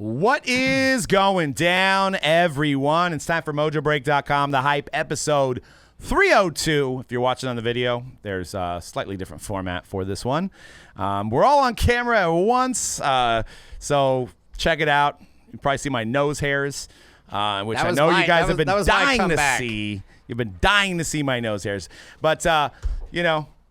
What is going down, everyone? It's time for Mojobreak.com, The Hype, episode 302. If you're watching on the video, there's a slightly different format for this one. We're all on camera at once, so check it out. You probably see my nose hairs, which I know you guys have been dying to see. You've been dying to see my nose hairs. But,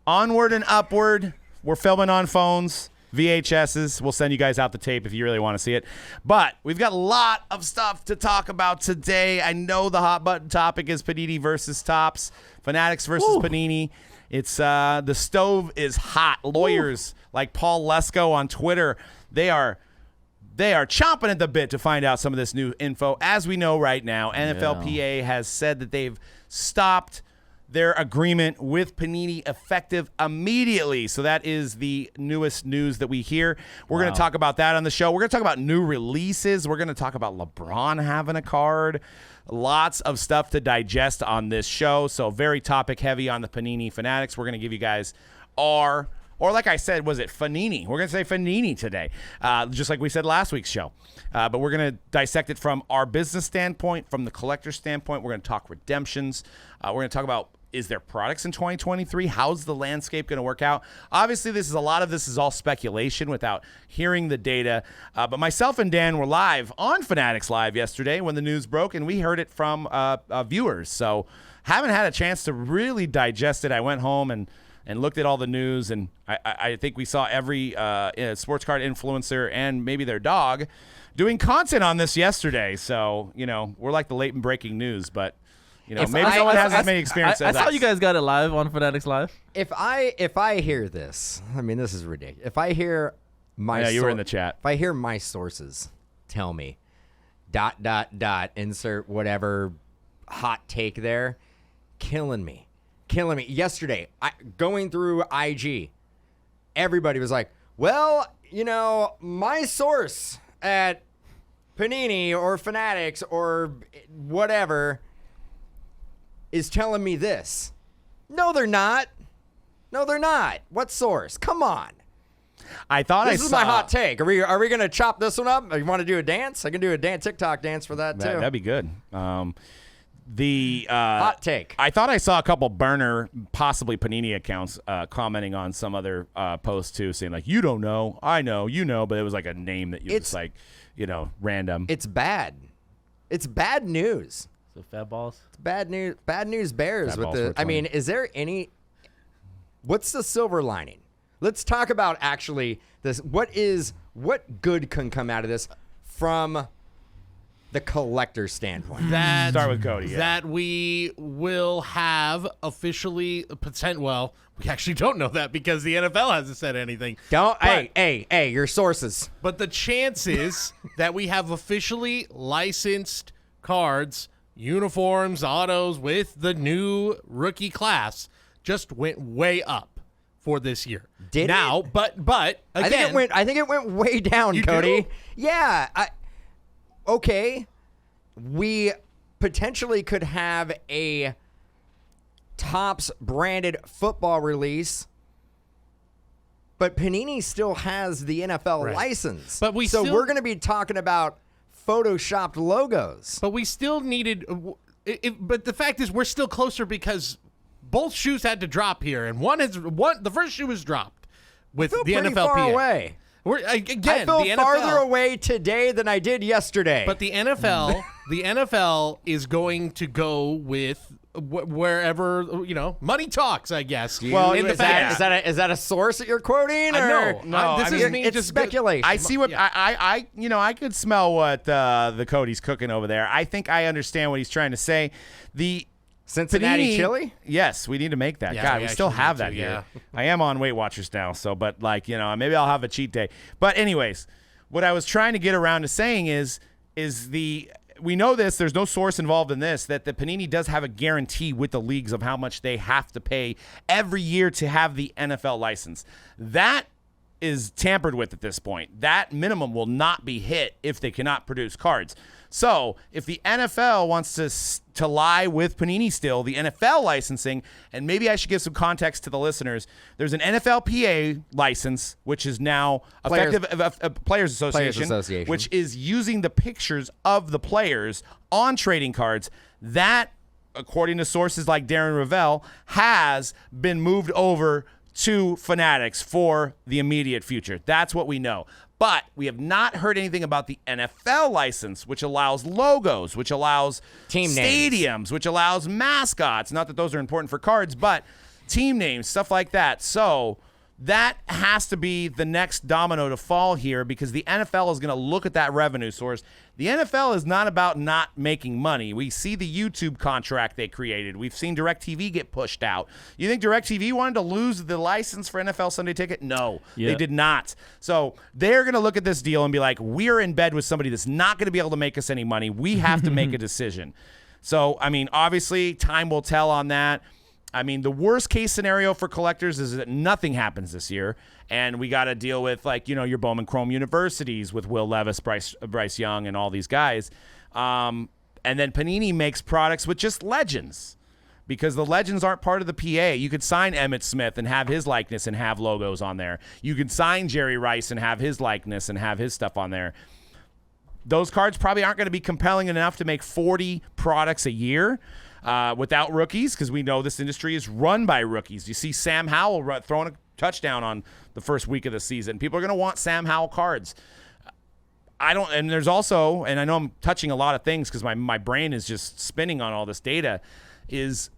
onward and upward. We're filming on phones. VHSs. We'll send you guys out the tape if you really want to see it. But we've got a lot of stuff to talk about today. I know the hot button topic is Panini versus Topps. Fanatics versus Panini. It's the stove is hot. Lawyers like Paul Lesko on Twitter, they are chomping at the bit to find out some of this new info. As we know right now, NFLPA has said that they've stopped their agreement with Panini effective immediately. So that is the newest news that we hear. We're going to talk about that on the show. We're going to talk about new releases. We're going to talk about LeBron having a card. Lots of stuff to digest on this show. So very topic heavy on the Panini Fanatics. We're going to give you guys or like I said, was it Fanini? We're going to say Fanini today, just like we said last week's show. But we're going to dissect it from our business standpoint, from the collector standpoint. We're going to talk redemptions. We're going to talk about, is there products in 2023? How's the landscape going to work out? Obviously, this is all speculation without hearing the data. But myself and Dan were live on Fanatics Live yesterday when the news broke, and we heard it from viewers. So haven't had a chance to really digest it. I went home and looked at all the news, and I think we saw every sports card influencer and maybe their dog doing content on this yesterday. So, we're like the late and breaking news, but maybe no one has as many experience as I saw us. you guys got it live on Fanatics Live. If I hear this, I mean, this is ridiculous. If I hear you were in the chat. If I hear my sources tell me ... insert whatever hot take there, killing me. Yesterday, going through IG, everybody was like, well, my source at Panini or Fanatics or whatever is telling me this. No, they're not. What source? Come on. This is my hot take. Are we going to chop this one up? You want to do a dance? I can do a TikTok dance for that too. That'd be good. The hot take. I thought I saw a couple burner, possibly Panini accounts commenting on some other post too, saying like, "You don't know, I know, you know," but it was like a name that you just like, random. It's bad. It's bad news. So fat balls. It's bad news. Bad news bears with the. I mean, is there any? What's the silver lining? Let's talk about actually this. What good can come out of this from the collector standpoint? Start with Cody. That we will have officially well, we actually don't know that because the NFL hasn't said anything. Hey, your sources. But the chances that we have officially licensed cards, uniforms, autos with the new rookie class just went way up for this year. Did it? But again, I think it went way down, you Cody. do? Yeah. Okay, we potentially could have a Topps branded football release, but Panini still has the NFL license. But we're going to be talking about photoshopped logos. But we still needed. But the fact is, we're still closer because both shoes had to drop here, and the first shoe was dropped with the NFLPA. Far away. I feel farther away today than I did yesterday. But the NFL is going to go with wherever money talks, I guess. Well, is that a source that you're quoting? Or? No. It's speculation. I see what I could smell what the Cody's cooking over there. I think I understand what he's trying to say. The Cincinnati chili? Yes, we need to make that. God, we still have that here. I am on Weight Watchers now, but maybe I'll have a cheat day. But anyways, what I was trying to get around to saying is we know this, there's no source involved in this, that the Panini does have a guarantee with the leagues of how much they have to pay every year to have the NFL license. That is tampered with at this point. That minimum will not be hit if they cannot produce cards. So if the NFL wants to lie with Panini still, the NFL licensing, and maybe I should give some context to the listeners, there's an NFLPA license, which is now effective Players Association, which is using the pictures of the players on trading cards. That, according to sources like Darren Ravel, has been moved over to Fanatics for the immediate future. That's what we know. But we have not heard anything about the NFL license, which allows logos, which allows team stadiums, names, which allows mascots. Not that those are important for cards, but team names, stuff like that. So that has to be the next domino to fall here, because the NFL is going to look at that revenue source. The NFL is not about not making money. We see the YouTube contract they created. We've seen DirecTV get pushed out. You think DirecTV wanted to lose the license for NFL Sunday Ticket? No, they did not. So they're going to look at this deal and be like, we're in bed with somebody that's not going to be able to make us any money. We have to make a decision. So, I mean, obviously, time will tell on that. I mean, the worst case scenario for collectors is that nothing happens this year, and we got to deal with, like, you know, your Bowman Chrome Universities with Will Levis, Bryce Young, and all these guys. And then Panini makes products with just legends, because the legends aren't part of the PA. You could sign Emmitt Smith and have his likeness and have logos on there. You could sign Jerry Rice and have his likeness and have his stuff on there. Those cards probably aren't going to be compelling enough to make 40 products a year. Without rookies, because we know this industry is run by rookies. You see Sam Howell throwing a touchdown on the first week of the season. People are going to want Sam Howell cards. And there's also, and I know I'm touching a lot of things because my brain is just spinning on all this data, is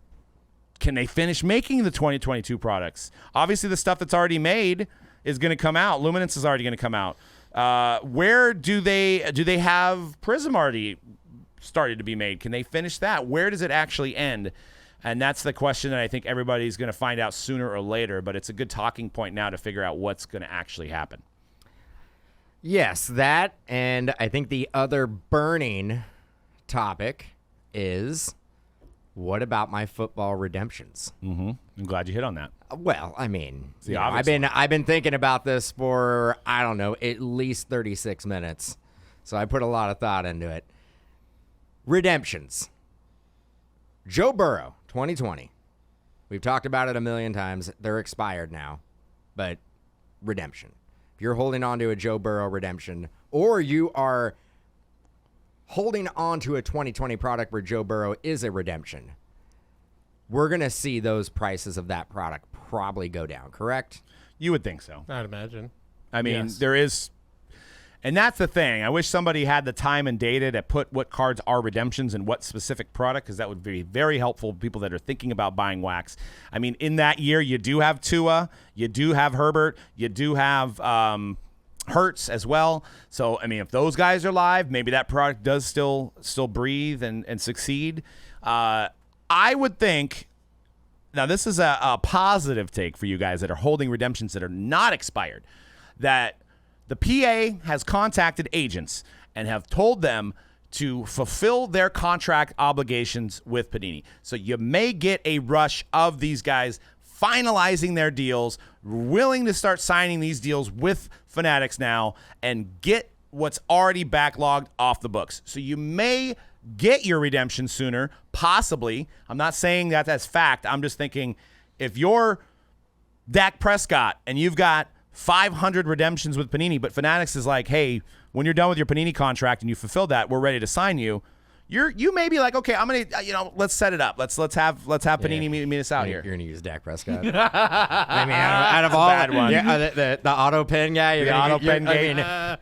can they finish making the 2022 products? Obviously, the stuff that's already made is going to come out. Luminance is already going to come out. Where do they have Prism already started to be made? Can they finish that? Where does it actually end? And that's the question that I think everybody's going to find out sooner or later, but it's a good talking point now to figure out what's going to actually happen. Yes, that, and I think the other burning topic is, what about my football redemptions? Mm-hmm. I'm glad you hit on that. Well, I mean, I've been thinking about this for, I don't know, at least 36 minutes, so I put a lot of thought into it. Redemptions. Joe Burrow, 2020. We've talked about it a million times. They're expired now, but redemption. If you're holding on to a Joe Burrow redemption, or you are holding on to a 2020 product where Joe Burrow is a redemption, we're going to see those prices of that product probably go down, correct? You would think so. I'd imagine. I mean, Yes. there is. And that's the thing. I wish somebody had the time and data to put what cards are redemptions and what specific product, because that would be very helpful to people that are thinking about buying wax. I mean, in that year, you do have Tua, you do have Herbert, you do have Hurts as well. So, I mean, if those guys are live, maybe that product does still breathe and succeed. I would think, now this is a positive take for you guys that are holding redemptions that are not expired, that the PA has contacted agents and have told them to fulfill their contract obligations with Panini. So you may get a rush of these guys finalizing their deals, willing to start signing these deals with Fanatics now and get what's already backlogged off the books. So you may get your redemption sooner, possibly. I'm not saying that that's fact. I'm just thinking, if you're Dak Prescott and you've got 500 redemptions with Panini, but Fanatics is like, hey, when you're done with your Panini contract and you fulfilled that, we're ready to sign you. You may be like, okay, I'm gonna, let's set it up. Let's have Panini meet us out here. You're gonna use Dak Prescott. I mean, out of all, bad one. Yeah, the auto pen guy. The auto pen game.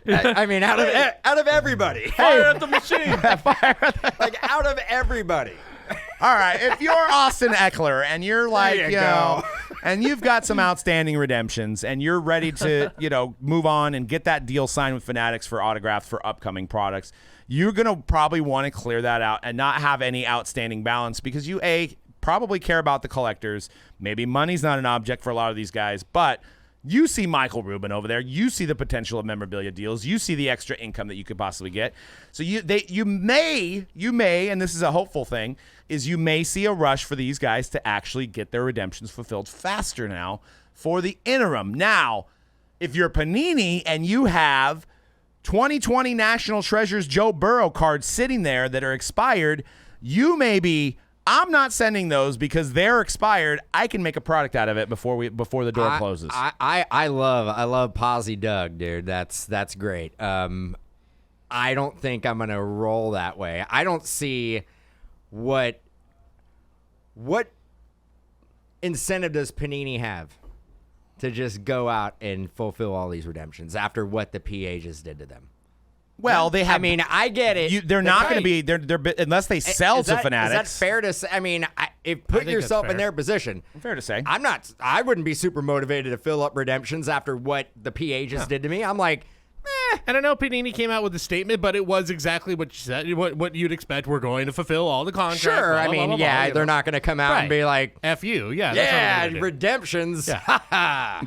I mean, out of everybody. Fire at the machine. Like out of everybody. All right, if you're Austin Eckler and you're like, There you you know, go. and you've got some outstanding redemptions and you're ready to, move on and get that deal signed with Fanatics for autographs for upcoming products, you're going to probably want to clear that out and not have any outstanding balance, because you, probably care about the collectors. Maybe money's not an object for a lot of these guys, but you see Michael Rubin over there. You see the potential of memorabilia deals. You see the extra income that you could possibly get. So you may, and this is a hopeful thing, is you may see a rush for these guys to actually get their redemptions fulfilled faster now for the interim. Now, if you're Panini and you have 2020 National Treasures Joe Burrow cards sitting there that are expired, you may be, I'm not sending those because they're expired. I can make a product out of it before the door closes. I love Posy Doug, dude. That's great. I don't think I'm gonna roll that way. I don't see what incentive does Panini have to just go out and fulfill all these redemptions after what the PA just did to them? Well, they have. I mean, I get it. They're not going to be. They're unless they sell to Fanatics. Is that fair to say? I mean, put think yourself that's in fair. their position. Fair to say. I wouldn't be super motivated to fill up redemptions after what the PA just did to me. I'm like, And I know Panini came out with a statement, but it was exactly what you said, what you'd expect. We're going to fulfill all the contracts. sure. blah, I blah, mean, blah, blah, yeah, blah, they're not going to come out and be like, F you. Yeah. That's what we're yeah, gonna do. redemptions.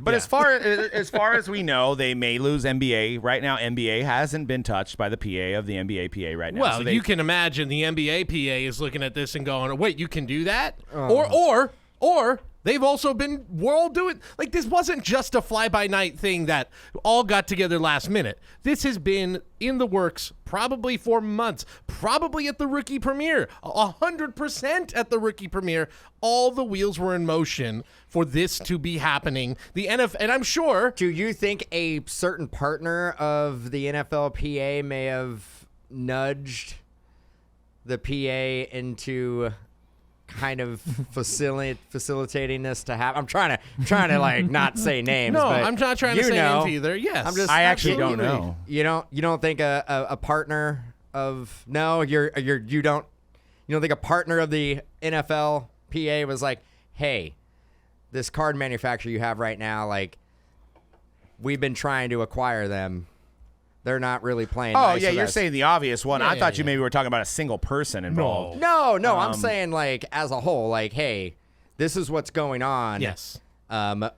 But as far as we know, they may lose NBA right now. NBA hasn't been touched by the PA of the NBA PA right now. Well, So you can imagine the NBA PA is looking at this and going, "Wait, you can do that?" Or they've also been world doing like this wasn't just a fly-by-night thing that all got together last minute. This has been in the works probably for months, probably at the rookie premiere, 100% at the rookie premiere. All the wheels were in motion for this to be happening. The NFL, and I'm sure. Do you think a certain partner of the NFLPA may have nudged the PA into kind of facilitating this to happen? I'm trying to like not say names. No, but I'm not trying to say names either. Yes, I'm just. I actually don't absolutely. know. You don't think a partner of you don't think a partner of the NFLPA was like, hey, this card manufacturer you have right now, like, we've been trying to acquire them. They're not really playing. Oh nice yeah, with you're us. saying the obvious one. I thought you yeah. maybe were talking about a single person involved. No, I'm saying like as a whole, like, hey, this is what's going on. Yes.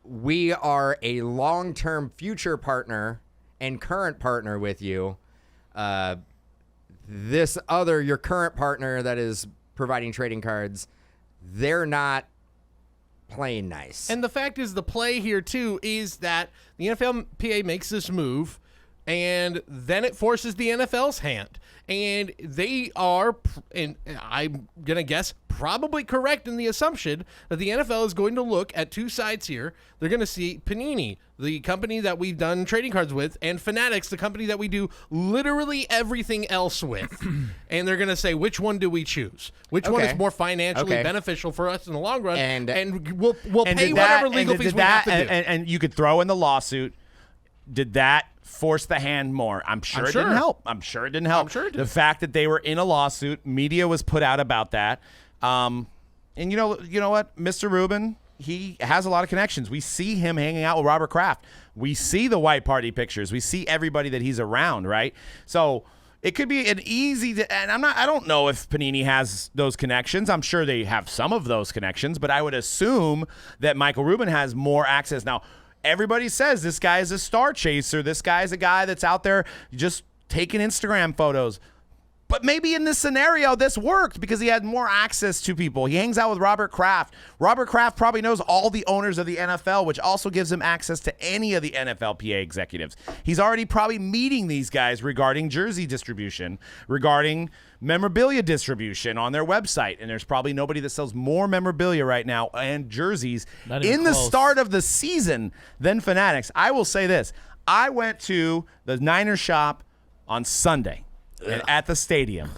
We are a long-term future partner and current partner with you. Your current partner that is providing trading cards, they're not playing nice. And the fact is, the play here too is that the NFLPA makes this move, and then it forces the NFL's hand. And they are, and I'm going to guess, probably correct in the assumption that the NFL is going to look at two sides here. They're going to see Panini, the company that we've done trading cards with, and Fanatics, the company that we do literally everything else with. And they're going to say, which one do we choose? Which one is more financially beneficial for us in the long run? And we'll pay whatever legal fees we have to do. And you could throw in the lawsuit. Did that force the hand more? I'm sure it didn't help. I'm sure it didn't help. I'm sure it did. The fact that they were in a lawsuit, media was put out about that. And you know what? Mr. Rubin, he has a lot of connections. We see him hanging out with Robert Kraft. We see the white party pictures. We see everybody that he's around, right? So it could be an easy and I don't know if Panini has those connections. I'm sure they have some of those connections, but I would assume that Michael Rubin has more access. Now, everybody says this guy is a star chaser. This guy is a guy that's out there just taking Instagram photos. But maybe in this scenario, this worked because he had more access to people. He hangs out with Robert Kraft. Robert Kraft probably knows all the owners of the NFL, which also gives him access to any of the NFLPA executives. He's already probably meeting these guys regarding jersey distribution, regarding memorabilia distribution on their website. And there's probably nobody that sells more memorabilia right now and jerseys in the start of the season than Fanatics. I will say this. I went to the Niners shop on Sunday at the stadium,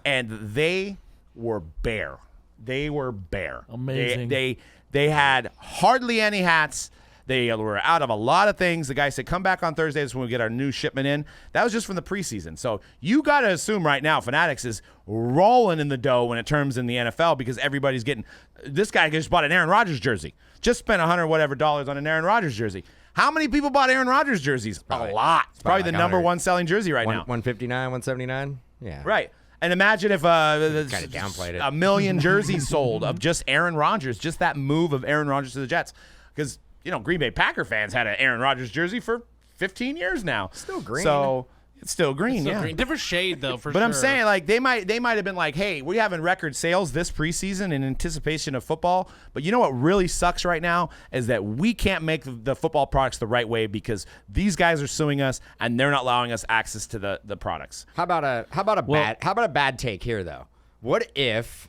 and they were bare. They were bare. Amazing. They had hardly any hats. They were out of a lot of things. The guy said, come back on Thursdays when we get our new shipment in. That was just from the preseason. So you got to assume right now Fanatics is rolling in the dough when it terms in the NFL because everybody's getting – this guy just bought an Aaron Rodgers jersey. Just spent $100 whatever on an Aaron Rodgers jersey. How many people bought Aaron Rodgers jerseys? A lot. It's probably the like number 100. one selling jersey right now. 159, 179? Yeah. Right. And imagine if Kinda downplayed it. a million jerseys sold of just Aaron Rodgers, just that move of Aaron Rodgers to the Jets. Because, Green Bay Packer fans had an Aaron Rodgers jersey for 15 years now. Still green. So, It's still green, Still yeah. green. Different shade though, for But sure. I'm saying, like, they might have been like, hey, we're having record sales this preseason in anticipation of football. But you know what really sucks right now is that we can't make the football products the right way because these guys are suing us and they're not allowing us access to the products. How about a bad take here though? What if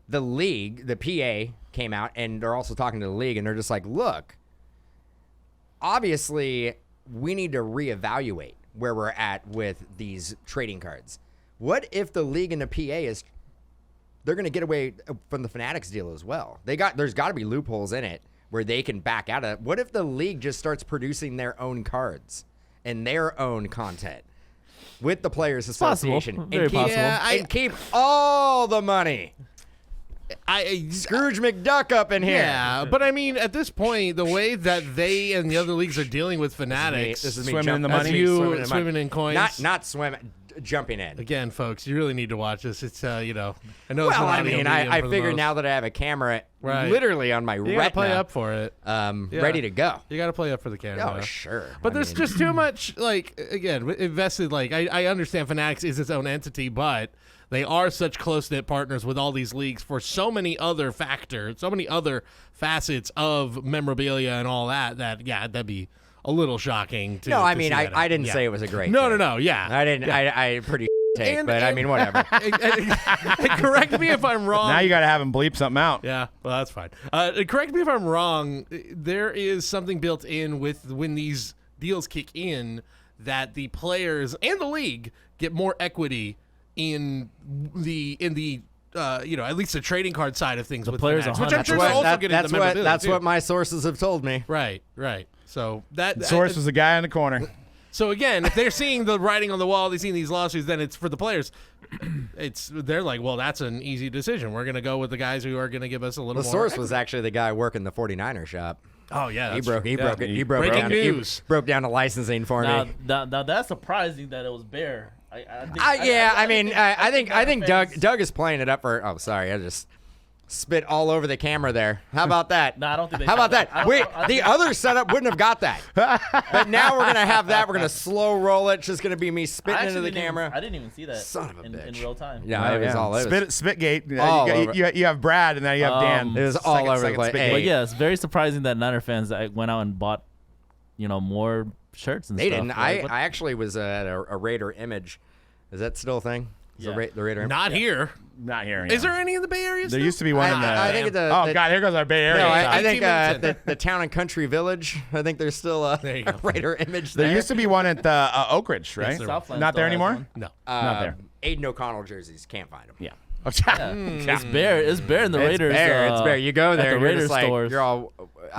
the league, the PA, came out and they're also talking to the league and they're just like, look, obviously we need to reevaluate where we're at with these trading cards. What if the league and the PA they're going to get away from the Fanatics deal as well? There's got to be loopholes in it where they can back out of it. What if the league just starts producing their own cards and their own content with the Players Association Possible. Very possible. and keep all the money? I Scrooge McDuck up in here. Yeah, but I mean, at this point, the way that they and the other leagues are dealing with Fanatics, This is me Swimming in the that's money? me You in swimming in coins. Not swimming, jumping in. Again, folks, you really need to watch this. It's I know. It's Well, an I audio mean, medium I for the figured most. now that I have a camera Right. literally on my You gotta retina, play up for it. ready to go. You gotta play up for the camera. Oh, sure. But I there's mean, just too much, like, again, invested. Like, I understand Fanatics is its own entity, but they are such close-knit partners with all these leagues for so many other factors, so many other facets of memorabilia and all that, that'd be a little shocking to No, I to mean, see that. I didn't Yeah. say it was a great No, take. yeah. I didn't. I pretty take, but I and- mean, whatever. And correct me if I'm wrong. Now you got to have him bleep something out. Yeah, well, that's fine. Correct me if I'm wrong. There is something built in with when these deals kick in that the players and the league get more equity in the at least the trading card side of things with players Fanatics, which I'm That's sure what- is also getting that's the memorabilia, that's too. what my sources have told me. Right. So that Source was the guy in the corner. So again, if they're seeing the writing on the wall, they're seeing these lawsuits, then it's for the players. They're like, well, that's an easy decision. We're gonna go with the guys who are gonna give us a little The more. source was actually the guy working the 49er shop. Oh yeah, He that's broke true. he Yeah. broke Breaking down news. He broke down the licensing for Now, me. now that's surprising that it was Bear. I think Doug is playing it up for. Oh, sorry, I just spit all over the camera there. How about that? No, I don't think they How about shot that? that. Wait, the other setup wouldn't have got that. But now we're gonna have that. We're gonna slow roll it. It's just gonna be me spitting into the camera. I didn't even see that. Son of a in bitch. real time. Yeah, it was all over. Spitgate. All you, over. you have Brad, and now you have Dan. It was all over the place. Spitgate. Hey. But yeah, it's very surprising that Niner fans went out and bought, more shirts and They stuff. didn't. Like, what- I actually was at a Raider image. Is that still a thing? Is Yeah. the Raider image? Not here. Not here. Is there any in the Bay Area? There still? used to be one in the. I think it's oh God, here goes our Bay Area. No, side. I think 18 minutes the Town and Country Village. I think there's still a There you go. Raider image there there. used to be one at the Oak Ridge, right? there Southland Not still there has anymore. one. No. Not there. Aiden O'Connell jerseys. Can't find them. Yeah. It's Bear. It's Bear in the It's Raiders. Bear. It's Bear. You go at there. the and you're Raiders just like, stores. you're all.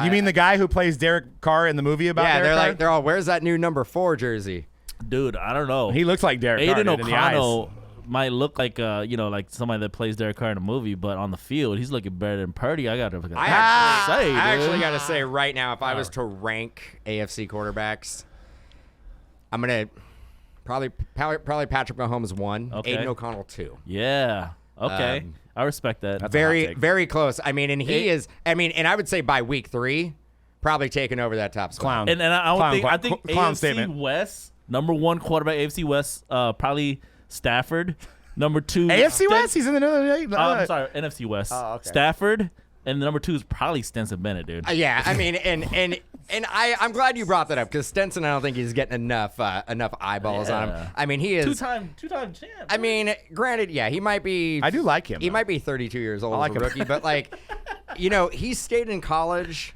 You mean the guy who plays Derek Carr in the movie about Yeah, Derek Carr? they're all. Where's that new number 4 jersey? Dude, I don't know. He looks like Derek Carr Aiden did in the eyes. O'Connell might look like like somebody that plays Derek Carr in a movie, but on the field, he's looking better than Purdy. I gotta say, I actually dude. got to say right now, if I was to rank AFC quarterbacks, I'm gonna probably Patrick Mahomes 1, Okay. Aiden O'Connell 2. Yeah. Okay. I respect that. That's a hot take. Very close. I mean, and he is. I mean, and I would say by week 3, probably taking over that top spot. Clown. And I don't Clown- think I think clown AFC statement. West #1 quarterback AFC West probably Stafford. Number 2 AFC West. He's in the. I'm sorry, NFC West. Oh, okay. Stafford, and number 2 is probably Stetson Bennett, dude. Yeah, I mean, and I'm glad you brought that up because Stenson, I don't think he's getting enough eyeballs on him. Yeah. I mean, he is. Two-time champ. I mean, granted, yeah, he might be. I do like him. He though. might be 32 years old like as a him. rookie, but like, he stayed in college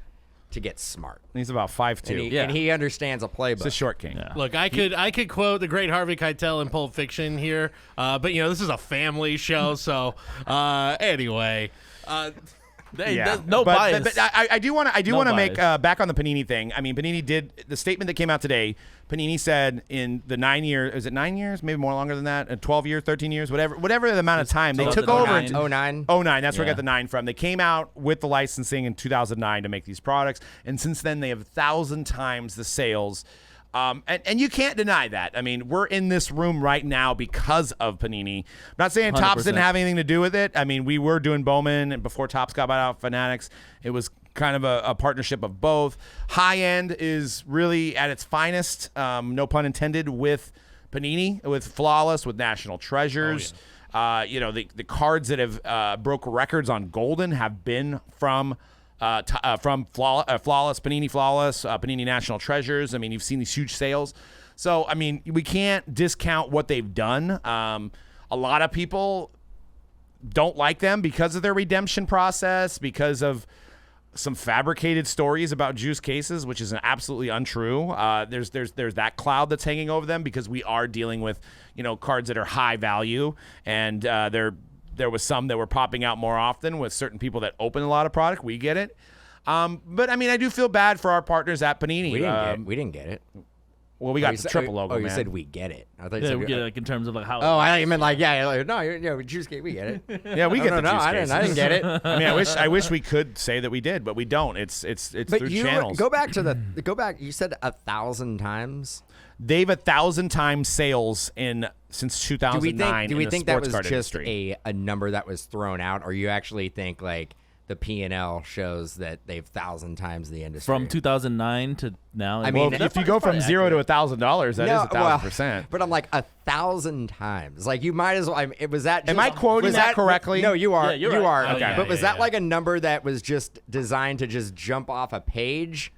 to get smart, He's about 5'2". and he, Yeah. and he understands a He's a playbook. short king. Yeah. Look, I could quote the great Harvey Keitel in Pulp Fiction here, but this is a family show, so anyway. There's no bias. But I do want to No make bias. back on the Panini thing. I mean, Panini did the statement that came out today. Panini said in the 9 years, is it 9 years? Maybe more longer than that. 12 years, 13 years, whatever the amount of time they took over. 2009. 09. That's where I Yeah. got the 9 from. They came out with the licensing in 2009 to make these products, and since then they have 1,000 times the sales. And you can't deny that. I mean, we're in this room right now because of Panini. I'm not saying Topps didn't 100%. have anything to do with it. I mean, we were doing Bowman, and before Topps got bought out, Fanatics. It was kind of a partnership of both. High end is really at its finest, no pun intended, with Panini with Flawless, with National Treasures. The cards that have broke records on Golden have been from Flawless, Panini Flawless, Panini National Treasures. I mean, you've seen these huge sales. So, I mean, we can't discount what they've done. A lot of people don't like them because of their redemption process, because of some fabricated stories about juice cases, which is absolutely untrue. There's that cloud that's hanging over them because we are dealing with, cards that are high value, and there was some that were popping out more often with certain people that open a lot of product. We get it. But I mean, I do feel bad for our partners at Panini. We didn't get it. Well, we got the triple logo, man. You said we get it. I thought you Yeah, said we get it like in terms of like how. Oh, I thought you meant like no, juice cake, we get it. Yeah, we get the juice cases. I didn't get it. I mean, I wish we could say that we did, but we don't. It's But through channels. Go back. You said 1,000 times. They've 1,000 times sales since 2009. Do we think that was just industry. a number that was thrown out, or you actually think like the P&L shows that they've 1,000 times the industry From 2009 to now. I mean, if you go from $0 to $1,000, that is 1,000%. But I'm like 1,000 times. Like you might as well. Was that? Am I quoting that correctly? No, you are. Yeah, you're you right. are. Okay. But was that like a number that was just designed to just jump off a page?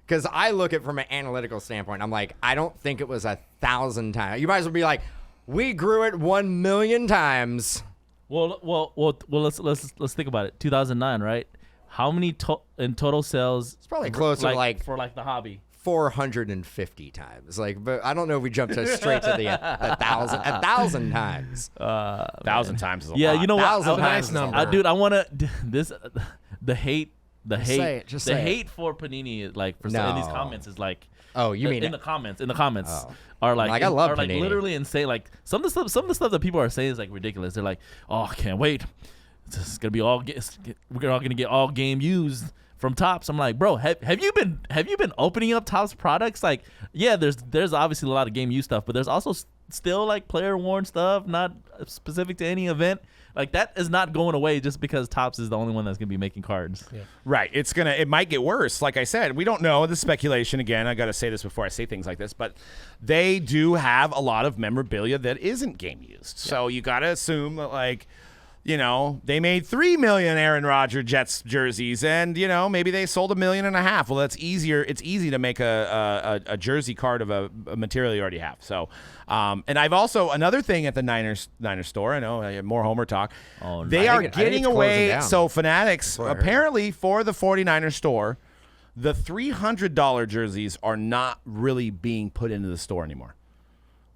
Because I look at it from an analytical standpoint. I'm like, I don't think it was 1,000 times. You might as well be like, we grew it 1 million times. Well. Let's think about it. 2009, right? How many in total sales? It's probably closer for the hobby. 450 times. But I don't know if we jumped straight to the 1,000. 1,000 times. 1,000 times is a lot. Yeah, you know what? 1,000 times number. Dude, I want to the hate. Just say hate for Panini is like in these comments is like. Oh, you mean in the comments? In the comments Oh. are like I love are like Panini. literally insane. Like some of the stuff that people are saying is like ridiculous. They're like, oh, I can't wait. It's gonna be we're all gonna get all game used from Topps. I'm like, bro, have you been opening up Topps products? Like, yeah, there's obviously a lot of game used stuff, but there's also still like player worn stuff, not specific to any event. Like that is not going away just because Topps is the only one that's gonna be making cards. Yeah. Right. It might get worse. Like I said, we don't know. This is speculation again. I got to say this before I say things like this, but they do have a lot of memorabilia that isn't game used. Yeah. So you got to assume that they made 3 million Aaron Rodgers Jets jerseys, and maybe they sold 1.5 million. Well, that's easier. It's easy to make a jersey card of a material you already have. So, and I've also another thing at the Niners store. I know I have more Homer talk. Oh, no. They are getting away. Down. So Fanatics apparently for the 49ers store, the $300 jerseys are not really being put into the store anymore.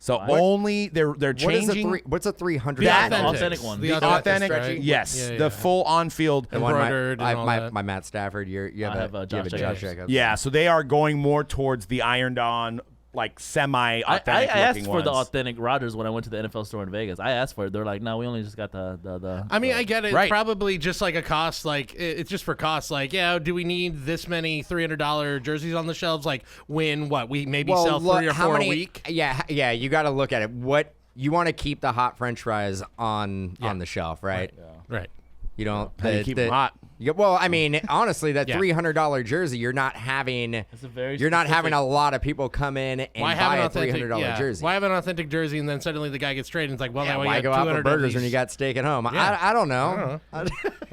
So only they're changing. What's a $300? The authentic one. The authentic, right? yes, Yeah. the full on-field. Embroidered and all that. My Matt Stafford. You I have have a Josh Jacobs. Jacobs. Yeah, so they are going more towards the ironed-on, like semi-authentic. I asked looking for the ones. authentic Rodgers when I went to the NFL store in Vegas. I asked for it. They're like, no, we only just got the I mean, I get it. Right. It's probably just like a cost. Like it's just for cost. Like, yeah, do we need this many $300 jerseys on the shelves? Like, when we maybe sell 3 or 4 a week? Yeah. You got to look at it. What you want to keep the hot French fries on the shelf, right? Right. You don't. How do you keep them hot? Well, I mean, honestly, that Yeah. $300 jersey, you're not having. It's a very You're not having specific- a lot of people come in and Why have buy an a authentic $300 jersey. Why have an authentic jersey and then suddenly the guy gets traded and it's like, well, Yeah, now we why got go out for 200 burgers of when you these. got steak at home? Yeah. I don't know. I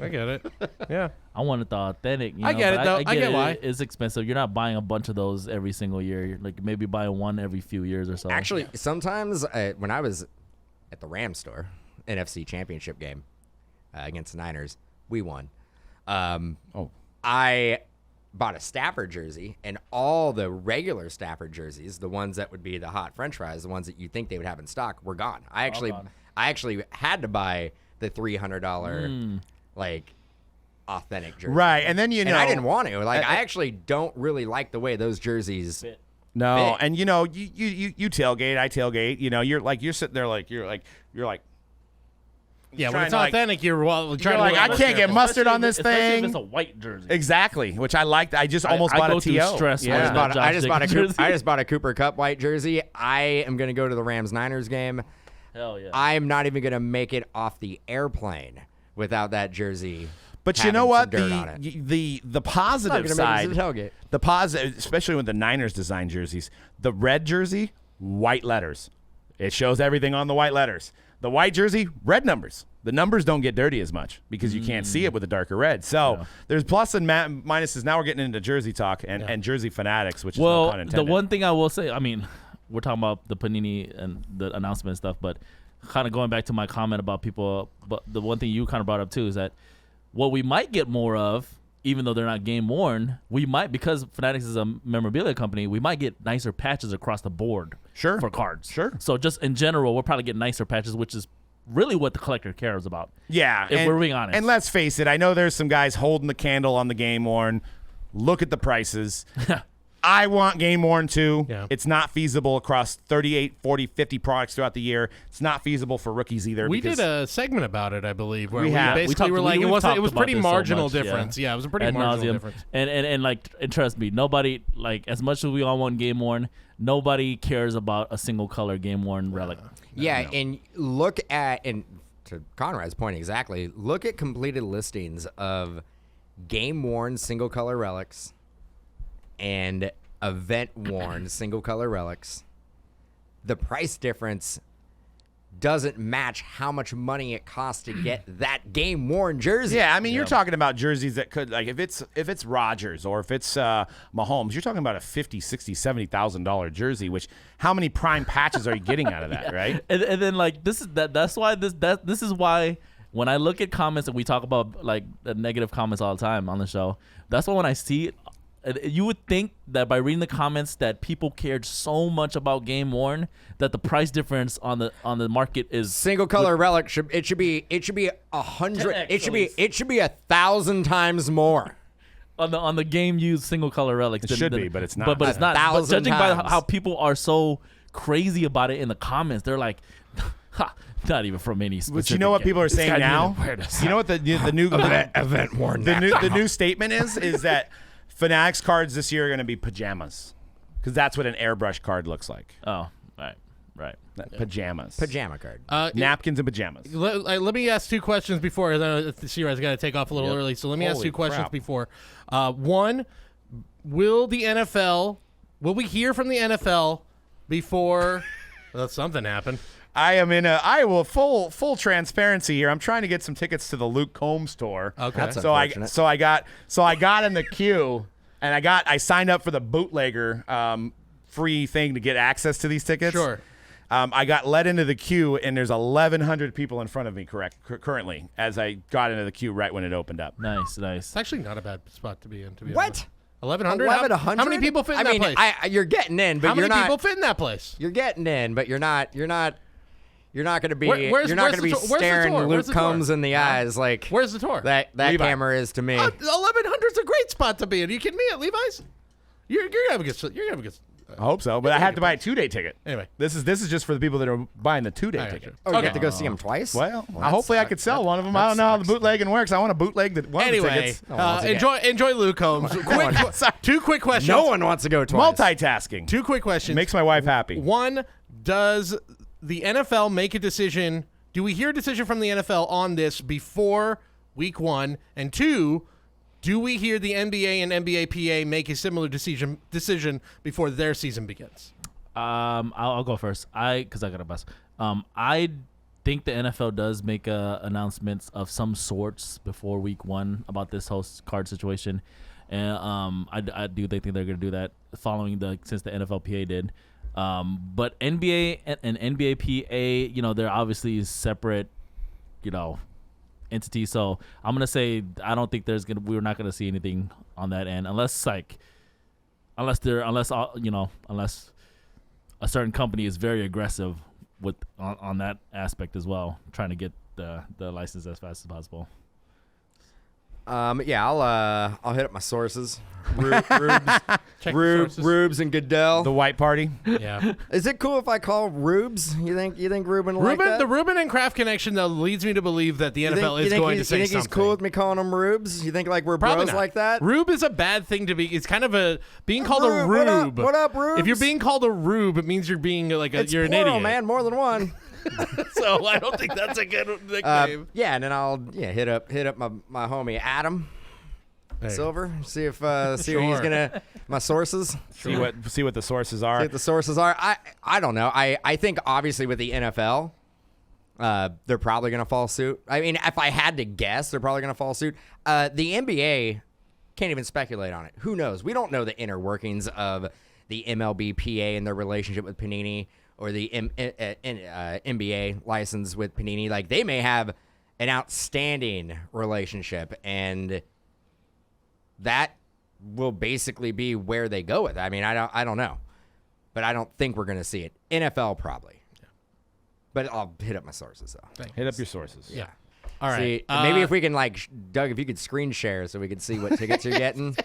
get it. Yeah. I wanted the authentic. I get it, though. I get why. It's expensive. You're not buying a bunch of those every single year. You're like maybe buying one every few years or so. Actually, sometimes when I was at the Rams store, NFC Championship game against the Niners, we won. I bought a Stafford jersey, and all the regular Stafford jerseys, the ones that would be the hot French fries, the ones that you think they would have in stock, were gone. I actually had to buy the $300 like authentic jersey. Right, and then And I didn't want to. Like, I actually don't really like the way those jerseys. No, fit. and you tailgate, I tailgate. You're sitting there you're like. Yeah, when trying it's to, like- authentic, you're trying like, to I can't get mustard on this Especially thing. if it's a white jersey. Exactly, which I liked. I just almost I bought go a through TO. stress when Yeah. it's not I just Josh bought a Cooper Cup white jersey. I am going to go to the Rams-Niners game. Hell yeah. I'm not even going to make it off the airplane without that jersey. But you having know some what? dirt on it. The Not positive gonna make it side, to the tailgate. the positive, especially with the Niners design jerseys, the red jersey, white letters. It shows everything on the white letters. The white jersey, red numbers. The numbers don't get dirty as much because you can't see it with a darker red. So there's plus and minuses. Now we're getting into jersey talk and jersey fanatics, which is no pun intended. The one thing I will say, I mean, we're talking about the Panini and the announcement and stuff, but kind of going back to my comment about people, but the one thing you kind of brought up too is that what we might get more of, even though they're not game worn, we might, because Fanatics is a memorabilia company, we might get nicer patches across the board for cards. Sure. So just in general, we'll probably get nicer patches, which is really what the collector cares about. Yeah. If we're being honest. And let's face it, I know there's some guys holding the candle on the game worn. Look at the prices. I want game worn too. Yeah. It's not feasible across 38, 40, 50 products throughout the year. It's not feasible for rookies either. We did a segment about it, I believe, where We have. basically were like, it was pretty marginal difference. Yeah, it was a pretty Ad marginal nauseam. difference. And trust me, nobody, like, as much as we all want game worn, nobody cares about a single color game worn relic. And look at, and to Conrad's point exactly, look at completed listings of game worn single color relics and event worn single color relics. The price difference doesn't match how much money it costs to get that game worn jersey. Yeah, I mean, you're talking about jerseys that could, like, if it's Rodgers or if it's Mahomes, you're talking about a $50,000, $60,000, $70,000 jersey. Which, how many prime patches are you getting out of that, right? And then, like, that's why this is why when I look at comments and we talk about, like, the negative comments all the time on the show, that's why when I see it, you would think that by reading the comments that people cared so much about game worn that the price difference on the market is single color relic should be 100. It should be 1,000 times more on the game used single color relics. It should be, but it's not. But it's not. But 1,000 judging by times. how people are so crazy about it in the comments, they're like, not even from any specific. But you know what people are saying now? You know what the new event worn. the new statement is that Fanatics cards this year are going to be pajamas, because that's what an airbrush card looks like. Oh, right. Pajamas. Pajama card. Napkins and pajamas. Let me ask two questions before. The Sierra's got to take off a little early, so let me ask two questions crap. before. One, will we hear from the NFL before something happened? I am in full transparency here. I'm trying to get some tickets to the Luke Combs tour. Okay. That's So unfortunate. I got in the queue, and I signed up for the bootlegger free thing to get access to these tickets. Sure. I got let into the queue, and there's 1,100 people in front of me currently as I got into the queue right when it opened up. Nice. It's actually not a bad spot to be in, to be What? honest. 1,100? 1,100? How many people fit in that place? You're getting in, but How you're many not. people fit in that place? You're getting in, but you're not going to be. Where's you're not going to the be tour? Where's the staring tour? Where's Luke the tour? Combs in the eyes like Where's the tour? that Levi. camera is to me. 1,100's a great spot to be in. Are you kidding me? At Levi's? You're gonna have a good. You're gonna have a good. I hope so, but I have to buy a 2-day ticket. Anyway. this is just for the people that are buying the 2-day I ticket. Oh, you Okay. get to go see him twice. Well, that hopefully I sucks. could sell one of them. That I don't know how the sucks. bootlegging works. I want to bootleg one of the Anyway, tickets. wants to enjoy Luke Combs. Two quick questions. No one wants to go twice. Multitasking. Two quick questions. Makes my wife happy. One, does the NFL make a decision? Do we hear a decision from the NFL on this before week 1? And 2, do we hear the NBA and NFLPA make a similar decision before their season begins? I'll go first. Because I got a bus. I think the NFL does make announcements of some sorts before week 1 about this whole card situation, and I do think they're going to do that following since the NFLPA did. But NBA and NFLPA, they're obviously separate, entities. So I'm gonna say I don't think we're not gonna see anything on that end unless a certain company is very aggressive on that aspect as well, trying to get the license as fast as possible. Yeah, I'll hit up my sources. Check the sources. Rubes and Goodell. The white party. Yeah. Is it cool if I call Rubes? You think Ruben will like that? The Ruben and Kraft connection though leads me to believe that the NFL is going to say you think something. he's cool with me calling him Rubes? You think like we're Probably bros not. like that? Rube is a bad thing to be. It's kind of being called a Rube, rube. what up, Rubes? If you're being called a rube, it means you're being like It's you're an plural, idiot, man, more than one. So I don't think that's a good nickname. Yeah, and then I'll hit up my homie Adam. Silver. See if what he's gonna. My sources. See what the sources are. See what the sources are. I don't know. I think obviously with the NFL, they're probably gonna follow suit. I mean, if I had to guess, they're probably gonna follow suit. The NBA can't even speculate on it. Who knows? We don't know the inner workings of the MLBPA and their relationship with Panini, or the NBA license with Panini. Like, they may have an outstanding relationship, and that will basically be where they go with it. I mean, I don't know, but I don't think we're going to see it. NFL probably, but I'll hit up my sources though. Thanks. Hit up your sources. Yeah. All right. See, maybe if we can, like, Doug, if you could screen share so we could see what tickets you're getting.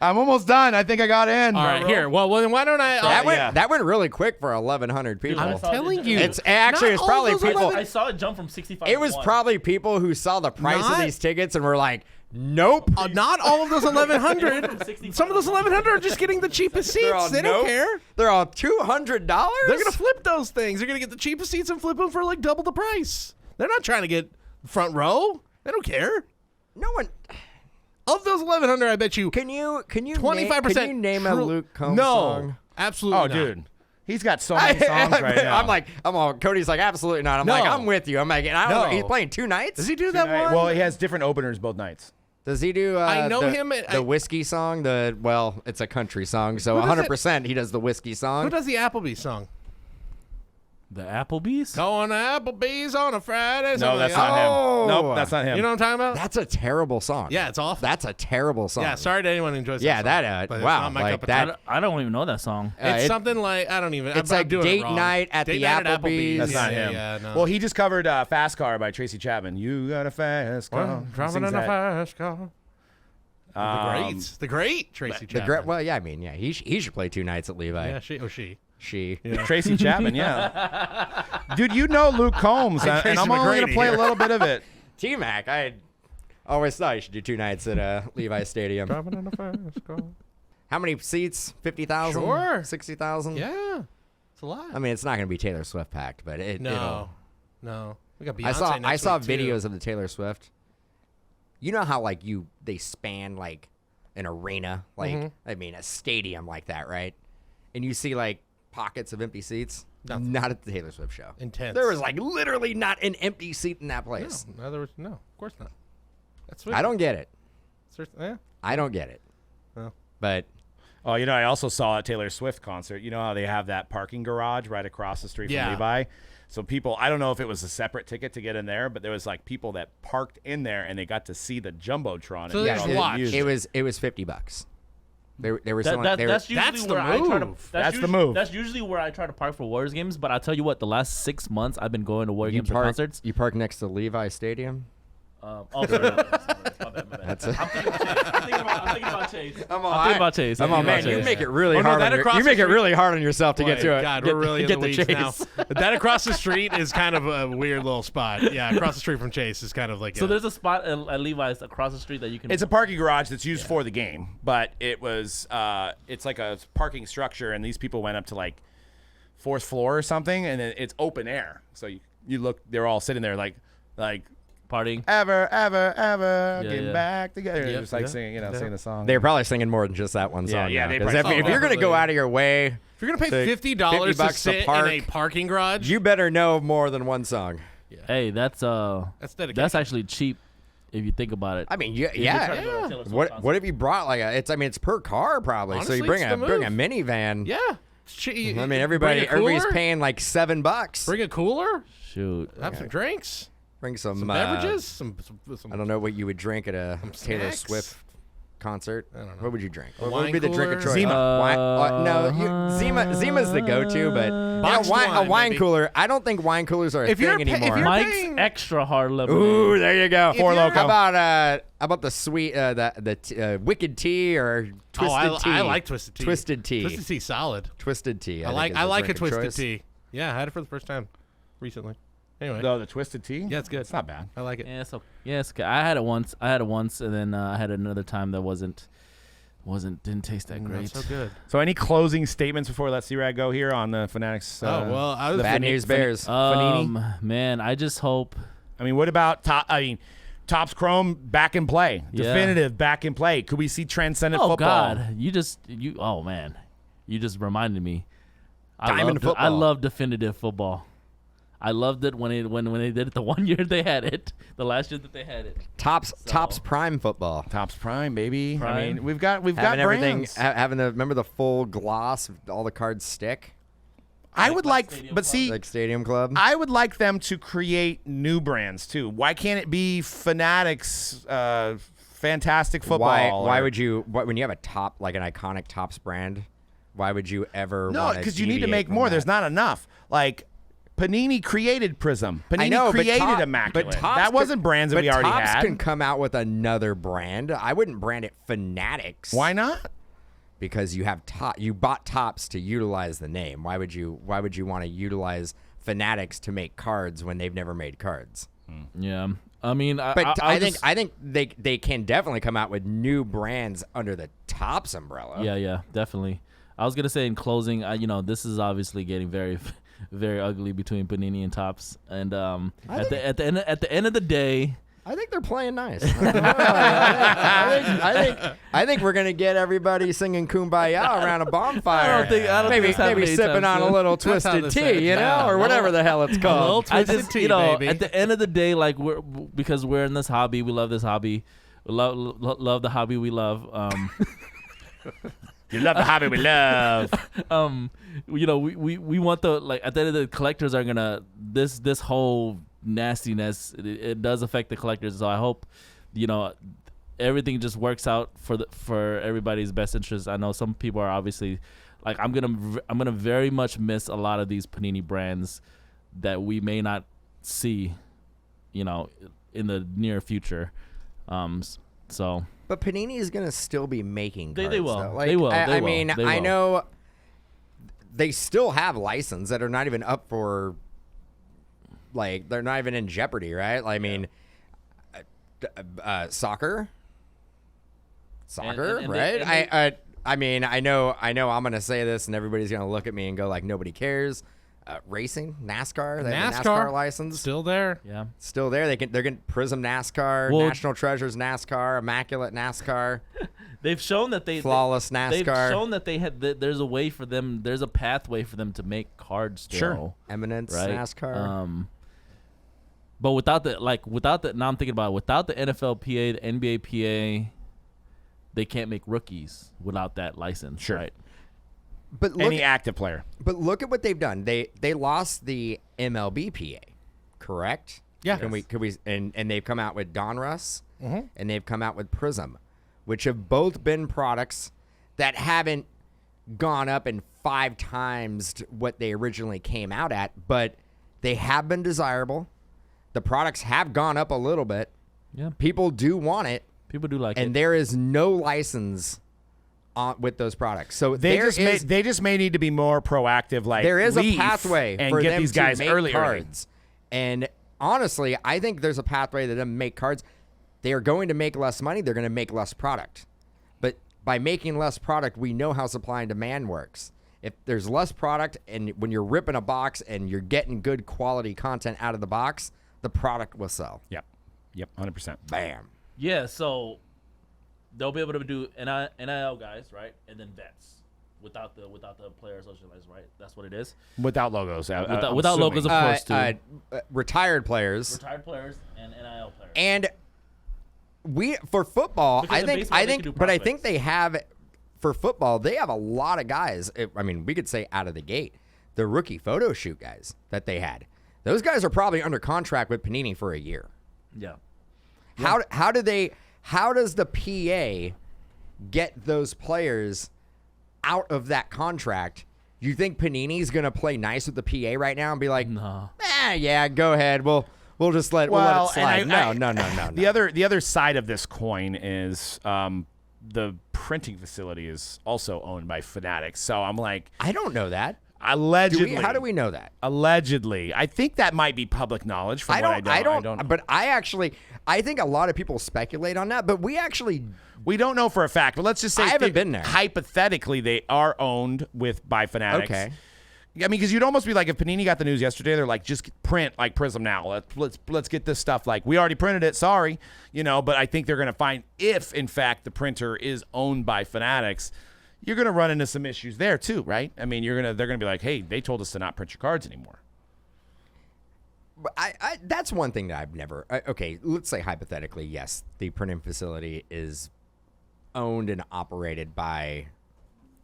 I'm almost done. I think I got in. All right, here. Well, then why don't I? That went really quick for 1,100 people. I'm telling you, It's actually, it's Not all probably those people. I saw it jump from 65. It was to 1. probably people who saw the price of Not- these tickets and were like, nope. not all of those 1,100. Some of those 1,100 are just getting the cheapest They're all, seats. They don't nope. care. They're all $200. They're gonna flip those things. They're gonna get the cheapest seats and flip them for like double the price. They're not trying to get front row. They don't care. No one. Of those 1,100, I bet you Can you 25%. Can you name a Luke Combs no, song? absolutely. Oh, not. dude. He's got so many songs right now. I'm all. Cody's like, absolutely not. I'm No. like, I'm with you. I'm like, I don't know. No. He's playing 2 nights. Does he do that one? Well, he has different openers both nights. Does he do? I know the, him. The whiskey song. It's a country song, so Who does 100% he does the whiskey song. Who does the Applebee's song? The Applebee's? Going to Applebee's on a Friday. No, something that's like not that. him. Oh. Nope, that's not him. You know what I'm talking about? That's a terrible song. Yeah, it's awful. That's a terrible song. Yeah, sorry to anyone who enjoys Yeah, that song. that, but it's wow, not my like cup of that- tea. I don't even know that song. It's it- something like, I don't even. It's I'm like doing Date it wrong. Night at the Night at Applebee's. That's Yeah, not yeah, him. Yeah, no. Well, he just covered Fast Car by Tracy Chapman. You got a fast car. Well, He driving sings in a that. fast car. The great Tracy Chapman. Well, yeah, I mean, yeah, he should play 2 nights at Levi. Yeah, she. She. Tracy Chapman, yeah. Dude, you know Luke Combs, and Tracy I'm only going to McGrady play a here. little bit of it. T-Mac, I always thought you should do 2 nights at Levi Stadium. Driving in a fast car. How many seats? 50,000? Sure. 60,000? Yeah, it's a lot. I mean, it's not going to be Taylor Swift packed, but no. We got Beyonce I next saw week, too. videos of the Taylor Swift. You know how like they span like an arena, like Mm-hmm. I mean a stadium like that, right? And you see like pockets of empty seats. Nothing. Not at the Taylor Swift show. Intense. There was like literally not an empty seat in that place. No, in other words, no, of course not. That's I don't get it. Yeah. I don't get it. Well. But Oh, you know, I also saw a Taylor Swift concert. You know how they have that parking garage right across the street Yeah. from Levi? So people, I don't know if it was a separate ticket to get in there, but there was like people that parked in there and they got to see the Jumbotron. So and they get just all the watched. music. it was $50. They were That, selling. that, they were, that's usually That's the where I try to. move. That's the usually, move. That's usually where I try to park for Warriors games. But I tell you what, the last 6 months I've been going to Warriors games or concerts. You park next to Levi Stadium. Oh, sorry, my bad. That's I'm thinking about Chase. I'm I'm thinking about Chase. I'm all, man, you make it really Oh, no, hard. that on across you the make it street- really hard on yourself to get Boy, to it. God, get, we're really in get the weeds now. Chase. That across the street is kind of a weird little spot. Yeah, across the street from Chase is kind of like. So there's a spot at Levi's across the street that you can. It's a parking garage that's used for the game, but it was it's like a parking structure, and these people went up to like 4th floor or something, and it's open air. So you look, they're all sitting there like partying. ever Yeah, getting yeah. back together. Yep, Just like yeah, singing, yeah. singing the song. They're probably singing more than just that one song. yeah, now, they 'cause probably- if you're gonna go out of your way, If you're gonna pay to $50 to $50 sit in park, a parking garage, you better know more than one song. Hey, that's dedication. that's actually cheap if you think about it. I mean, If you're trying to yeah. go to a Taylor Swift What concert. what if you brought like it's per car probably. Honestly, so you bring it's the bring a move. minivan. yeah. I mean, everybody's cooler? paying like $7. Bring a cooler. Shoot. Have some drinks. Bring some, Beverages. Some I don't know what you would drink at a Taylor snacks? Swift concert. I don't know. What would you drink? What wine would be the drink of cooler? choice? Zima. Zima's the go-to, but Boxed a wine, wine maybe. cooler. I don't think wine coolers are a If you're thing pa- if anymore. you're Mike's paying- extra hard lemonade. Ooh, there you go. Four Loko. How about the sweet the wicked tea or twisted tea? I like twisted tea. Twisted tea. Twisted tea, solid. Twisted tea. I think is like the a drink of twisted choice. tea. Yeah, I had it for the first time recently. Anyway, the twisted tea. yeah, it's good. It's not bad. I like it. Yeah, it's okay. I had it once, and then I had it another time that didn't taste that great. Not so good. So, any closing statements before we let C-Rad go here on the Fanatics? I was Bad news bears. Man, I just hope. I mean, what about top? I mean, Topps Chrome back in play. Yeah. Definitive back in play. Could we see transcendent Oh football? God, oh man, you just reminded me. Diamond football. I love definitive football. I loved it when they did it the 1 year they had it, the last year that they had it. Topps Prime football. Topps Prime, baby. Prime. I mean, we've got Having everything, brands. remember the full gloss, all the cards stick, I would like like, Stadium but Club? see, like Stadium Club. I would like them to create new brands too. Why can't it be Fanatics, Fantastic Football? Why or- would you? When you have an iconic Topps brand, why would you ever? No, because you need to make more. There's not enough. Like Panini created Prism. Panini I know, created Immaculate. But Topps that wasn't brands that we already Topps had. can come out with another brand. I wouldn't brand it Fanatics. Why not? Because you bought Topps to utilize the name. Why would you want to utilize Fanatics to make cards when they've never made cards? Yeah, I mean, But I I think they can definitely come out with new brands under the Topps umbrella. Yeah, definitely. I was gonna say in closing, this is obviously getting very, very ugly between Panini and Topps, and at the end of the day, I think they're playing nice. I think we're gonna get everybody singing "Kumbaya" around a bonfire. I don't think maybe it's happening sipping anytime on a soon. little That's how twisted this tea, ends. you know, Yeah. or whatever the hell it's A little called. I twisted just, tea, baby. at the end of the day, like because we're in this hobby, we love this hobby, we love the hobby we love. You love the hobby we love. We want the at the end of the collectors are gonna this whole nastiness. It does affect the collectors, so I hope everything just works out for everybody's best interest. I know some people are obviously like I'm gonna very much miss a lot of these Panini brands that we may not see, in the near future. So. But Panini is gonna still be making cards. They will. Though. Like, They will. I They mean, will. I know they still have license that are not even up for. Like they're not even in jeopardy, right? I mean, soccer, And right? I mean, I know. I'm gonna say this, and everybody's gonna look at me and go like, nobody cares. Racing, NASCAR, they have a NASCAR license Still there. Yeah. still there. They're getting Prism NASCAR, Well- National Treasures NASCAR, Immaculate NASCAR, They've shown that Flawless They've NASCAR, shown that they had that there's a way for them. There's a pathway for them to make cards still. Sure. Eminence Right. NASCAR. But without the now I'm thinking about it, without the NFLPA, the NBAPA, they can't make rookies without that license. Sure. Right. But look, Any active player. but look at what they've done. They lost the MLBPA, correct? Yeah. Could we and they've come out with Donruss Mm-hmm. and they've come out with Prism, which have both been products that haven't gone up in 5 times what they originally came out at, but they have been desirable. The products have gone up a little bit. Yeah. People do want it, People do like and it. there is no license on with those products. So They there they just may need to be more proactive. Like there is a leave pathway and for get them these to guys make early. cards. And honestly, I think there's a pathway to them make cards. They are going to make less money. They're going to make less product. But by making less product, we know how supply and demand works. If there's less product and when you're ripping a box and you're getting good quality content out of the box, the product will sell. Yep, 100%. Bam. Yeah. So they'll be able to do NIL guys, right, and then vets without the player association license, right? That's what it is. Without logos. Without logos, of course, too. Retired players. Retired players and NIL players. And for football, Because in baseball, they can do but I think prospects. they have for football, they have a lot of guys. I mean, we could say out of the gate, the rookie photo shoot guys that they had. Those guys are probably under contract with Panini for a year. Yeah. How does the PA get those players out of that contract? You think Panini's going to play nice with the PA right now and be like, No. yeah, go ahead. We'll just let it slide. No. The other side of this coin is the printing facility is also owned by Fanatics. So I'm like, I don't know that. allegedly. How do we know that? Allegedly, I think that might be public knowledge. From what I don't. But I think a lot of people speculate on that. But we don't know for a fact. But let's just say I haven't been there. Hypothetically, they are owned by Fanatics. Okay. I mean, because you'd almost be like, if Panini got the news yesterday, they're like, just print like Prism now. Let's get this stuff. Like, we already printed it. Sorry, But I think they're going to find, if in fact the printer is owned by Fanatics, you're going to run into some issues there too, right? I mean, they're going to be like, hey, they told us to not print your cards anymore. That's one thing that I've never. Okay, let's say hypothetically, yes, the printing facility is owned and operated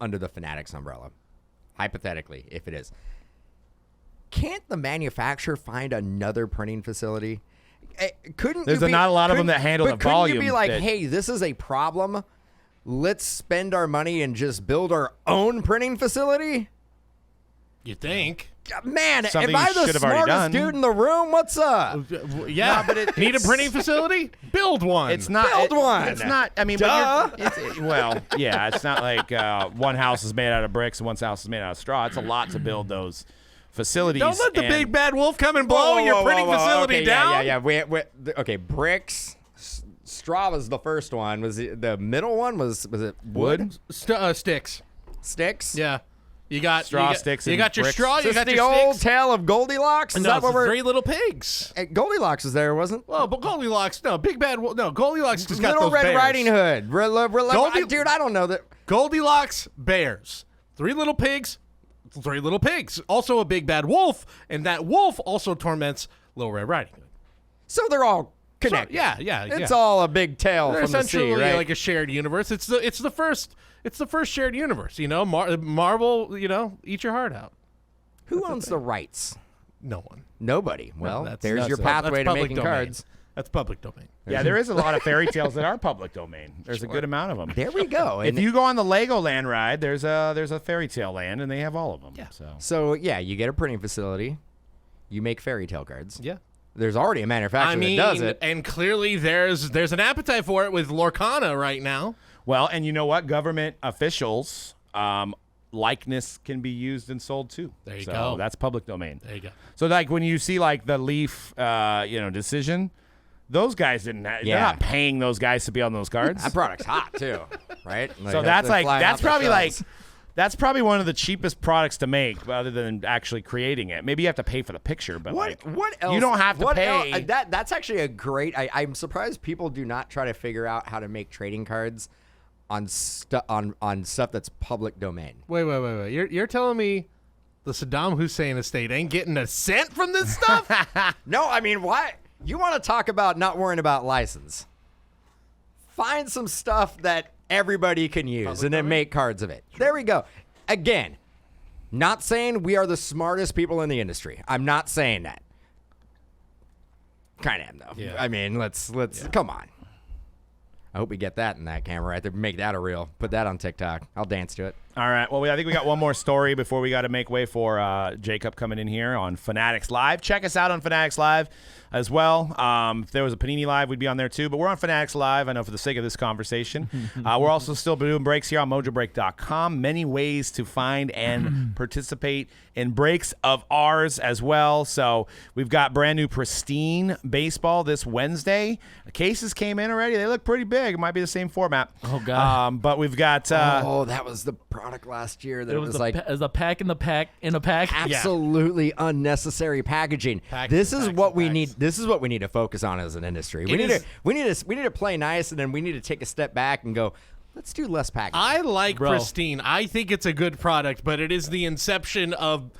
under the Fanatics umbrella. Hypothetically, if it is, can't the manufacturer find another printing facility? There's not a lot of them that handle the volume. Couldn't you be like, hey, this is a problem. Let's spend our money and just build our own printing facility? You think? Man, Something am I you the should have already smartest done. dude in the room? What's up? Yeah, but need a printing facility? Build one. It's not. Build one. It's not. I mean, Duh. yeah. It's not like one house is made out of bricks and one house is made out of straw. It's a lot to build those facilities. Don't let the big bad wolf come and blow Whoa, your whoa, printing whoa, whoa. facility Okay, down. Yeah. Okay, bricks. Straw was the first one. Was the middle one? Was it wood? Sticks. Sticks? Yeah. You got Straw, sticks, You and got your bricks. straw. Is You this got the your old sticks. tale of Goldilocks? Is No, that it's what the we're? Three Little Pigs. Goldilocks was there, wasn't? Well, but Goldilocks, no, Big Bad Wolf, no, Goldilocks just got Little those Red bears. Riding Hood. Dude, I don't know that. Goldilocks, bears. Three Little Pigs, Three Little Pigs. Also a Big Bad Wolf, and that wolf also torments Little Red Riding Hood. So they're all connected. Yeah. It's all a big tale They're from the sea, essentially right? like a shared universe. It's the first shared universe. Marvel. Eat your heart out. Who owns the rights? No one. Nobody. Well, That's there's your pathway to public making domain. cards. That's public domain. Yeah, there is a lot of fairy tales that are public domain. There's a good amount of them. There we go. If And you go on the Legoland ride, there's a fairy tale land, and they have all of them. Yeah. so yeah, you get a printing facility. You make fairy tale cards. Yeah. There's already a manufacturer that does it. And clearly there's an appetite for it with Lorcana right now. Well, and you know what? Government officials, likeness can be used and sold too. There you so go. That's public domain. There you go. So like when you see like the Leaf, decision, those guys didn't. They're Yeah. not paying those guys to be on those cards. That product's hot too, right? So that's that's probably one of the cheapest products to make, other than actually creating it. Maybe you have to pay for the picture, but what else? You don't have to what pay. else- that's actually a great. I'm surprised people do not try to figure out how to make trading cards on stuff that's public domain. Wait. You're telling me the Saddam Hussein estate ain't getting a cent from this stuff? No, I mean, why? You want to talk about not worrying about license? Find some stuff that everybody can use and then make cards of it. There we go. Again, not saying we are the smartest people in the industry. I'm not saying that. Kind of am though. Yeah. I mean, let's come on. I hope we get that in that camera right there. Make that a reel. Put that on TikTok. I'll dance to it. All right. Well, I think we got one more story before we got to make way for Jacob coming in here on Fanatics Live. Check us out on Fanatics Live as well. If there was a Panini Live, we'd be on there too. But we're on Fanatics Live, I know, for the sake of this conversation. We're also still doing breaks here on Mojobreak.com. Many ways to find and participate in breaks of ours as well. So we've got brand new pristine baseball this Wednesday. The cases came in already. They look pretty big. It might be the same format. Oh, God. But we've got... that was the product last year that It it was was like a pack in the pack in a pack. absolutely unnecessary packaging. Packs This and is packs what and we packs. need. This is what we need to focus on as an industry. We need to play nice, and then we need to take a step back and go, let's do less packaging. I like Bro. pristine. I think it's a good product, but it is the inception of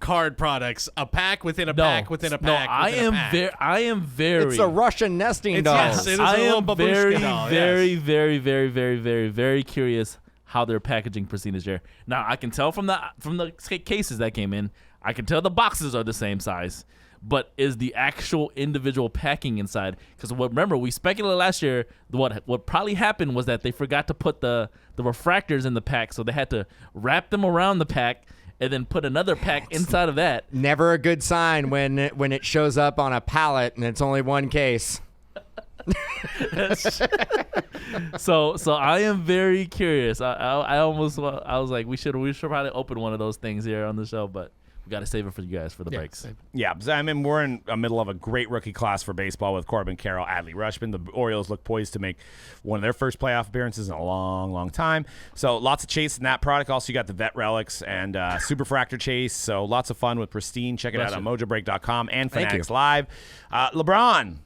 card products. A pack within a pack within a pack. I within a am pack. very. It's a Russian nesting doll. yes, it is I a little am babushka very, doll, very, yes. very curious how they're packaging pristine this year. Now I can tell from the cases that came in, I can tell the boxes are the same size, but is the actual individual packing inside? Because remember, we speculated last year what probably happened was that they forgot to put the refractors in the pack, so they had to wrap them around the pack and then put another pack inside of that. Never a good sign when it shows up on a pallet and it's only one case. So I am very curious. I was like, we should probably open one of those things here on the show, but we got to save it for you guys for the breaks. Yeah, I mean, we're in the middle of a great rookie class for baseball with Corbin Carroll, Adley Rutschman. The Orioles look poised to make one of their first playoff appearances in a long, long time. So lots of chase in that product. Also, you got the Vet Relics and Superfractor Chase. So lots of fun with Pristine. Check it out on Mojobreak.com and Fanatics Live. LeBron,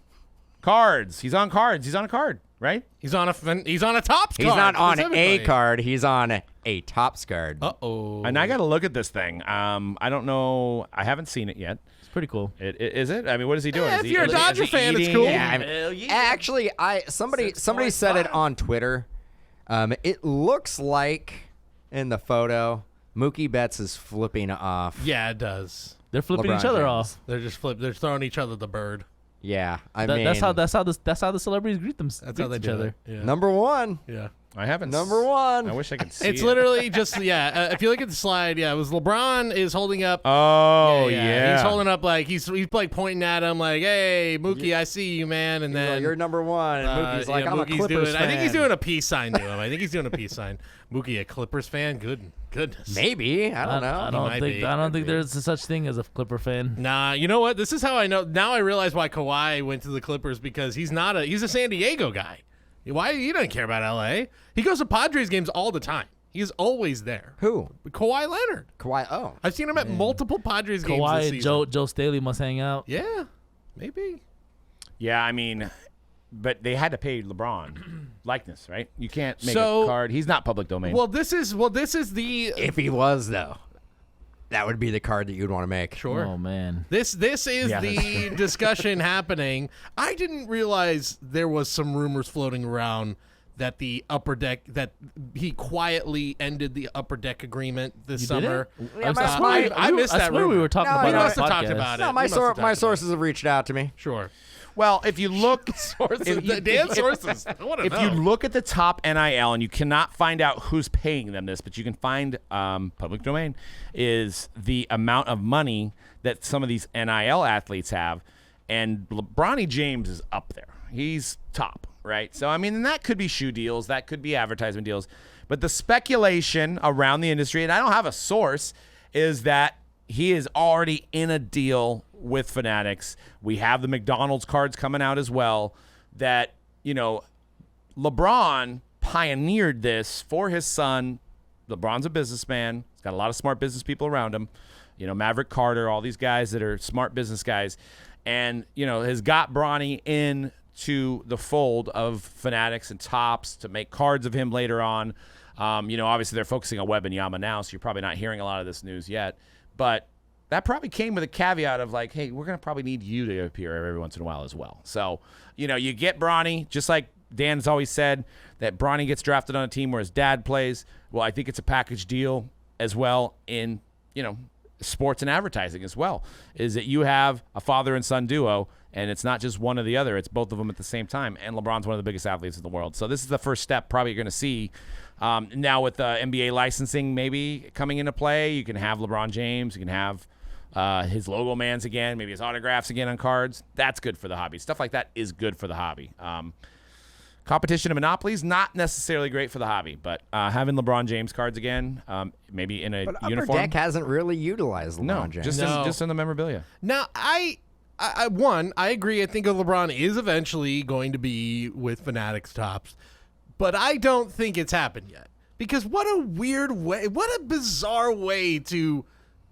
cards. He's on cards. He's on a card, right? He's on a Topps card. He's not on a specifically. card. He's on a Topps card. Uh-oh. And I got to look at this thing. I don't know. I haven't seen it yet. It's pretty cool. Is it? I mean, what is he doing? Yeah, Is if you're a is Dodger he fan, it's eating? cool. Yeah, I mean, Hell yeah. actually, somebody said it on Twitter. It looks like in the photo, Mookie Betts is flipping off. Yeah, it does. They're flipping LeBron each other James. off. They're just They're throwing each other the bird. Yeah, I That- mean, that's how the celebrities greet them. That's how they each do other. it. Yeah. number one. Yeah. I haven't. Number one. I wish I could see It's it. literally just if you look at the slide, it was LeBron is holding up. Oh, yeah. He's holding up like he's like pointing at him like, "Hey, Mookie, I see you, man." And He's like, then you're number one. And Mookie's like, yeah, I'm a Mookie's Clippers fan. I think he's doing a peace sign to him. I think he's doing a peace sign. Mookie, a Clippers fan? Goodness. Maybe. I don't know. I don't might think be. I don't think Might be. there's a such thing as a Clipper fan. Nah, you know what? This is how I know. Now I realize why Kawhi went to the Clippers because he's a San Diego guy. Why he doesn't care about LA? He goes to Padres games all the time. He's always there. Who? Kawhi Leonard. Kawhi. Oh. I've seen him at multiple Padres games this Kawhi and season. Joe Staley must hang out. Yeah, maybe. Yeah, I mean, but they had to pay LeBron likeness, right? You can't make So- a card. He's not public domain. Well, this is the If he was, though, that would be the card that you'd want to make. sure. Oh man. This is Yeah, the discussion happening. I didn't realize there was some rumors floating around that the upper deck that he quietly ended the upper deck agreement this You did summer. it? Yeah, I swear I missed that we rumor. were talking No, about you it on must the have talked podcast. about it. No, We must have talked my about sources have reached out to me. Sure. well, if you look, Dan sources. I want to if know. you look at the top NIL, and you cannot find out who's paying them this, but you can find public domain, is the amount of money that some of these NIL athletes have, and Bronny James is up there. He's top, right? So, I mean, and that could be shoe deals, that could be advertisement deals, but the speculation around the industry, and I don't have a source, is that he is already in a deal with Fanatics. We have the McDonald's cards coming out as well, that, you know, LeBron pioneered this for his son. LeBron's a businessman. He's got a lot of smart business people around him. You know, Maverick Carter, all these guys that are smart business guys. And, you know, has got Bronny into the fold of Fanatics and Topps to make cards of him later on. You know, obviously they're focusing on Webb and Yama now, so you're probably not hearing a lot of this news yet. But that probably came with a caveat of like, hey, we're going to probably need you to appear every once in a while as well. So, you know, you get Bronny, just like Dan's always said, that Bronny gets drafted on a team where his dad plays. Well, I think it's a package deal as well in, you know, sports and advertising as well, is that you have a father and son duo, and it's not just one or the other, it's both of them at the same time. And LeBron's one of the biggest athletes in the world. So this is the first step probably you're going to see. Now with NBA licensing maybe coming into play, you can have LeBron James, you can have his logo mans again, maybe his autographs again on cards. That's good for the hobby. Stuff like that is good for the hobby. Competition of monopolies, not necessarily great for the hobby, but having LeBron James cards again, maybe in a But Upper uniform. Deck hasn't really utilized LeBron No, James. just in the memorabilia. Now, I agree. I think LeBron is eventually going to be with Fanatics Topps, but I don't think it's happened yet. Because what a weird way, what a bizarre way to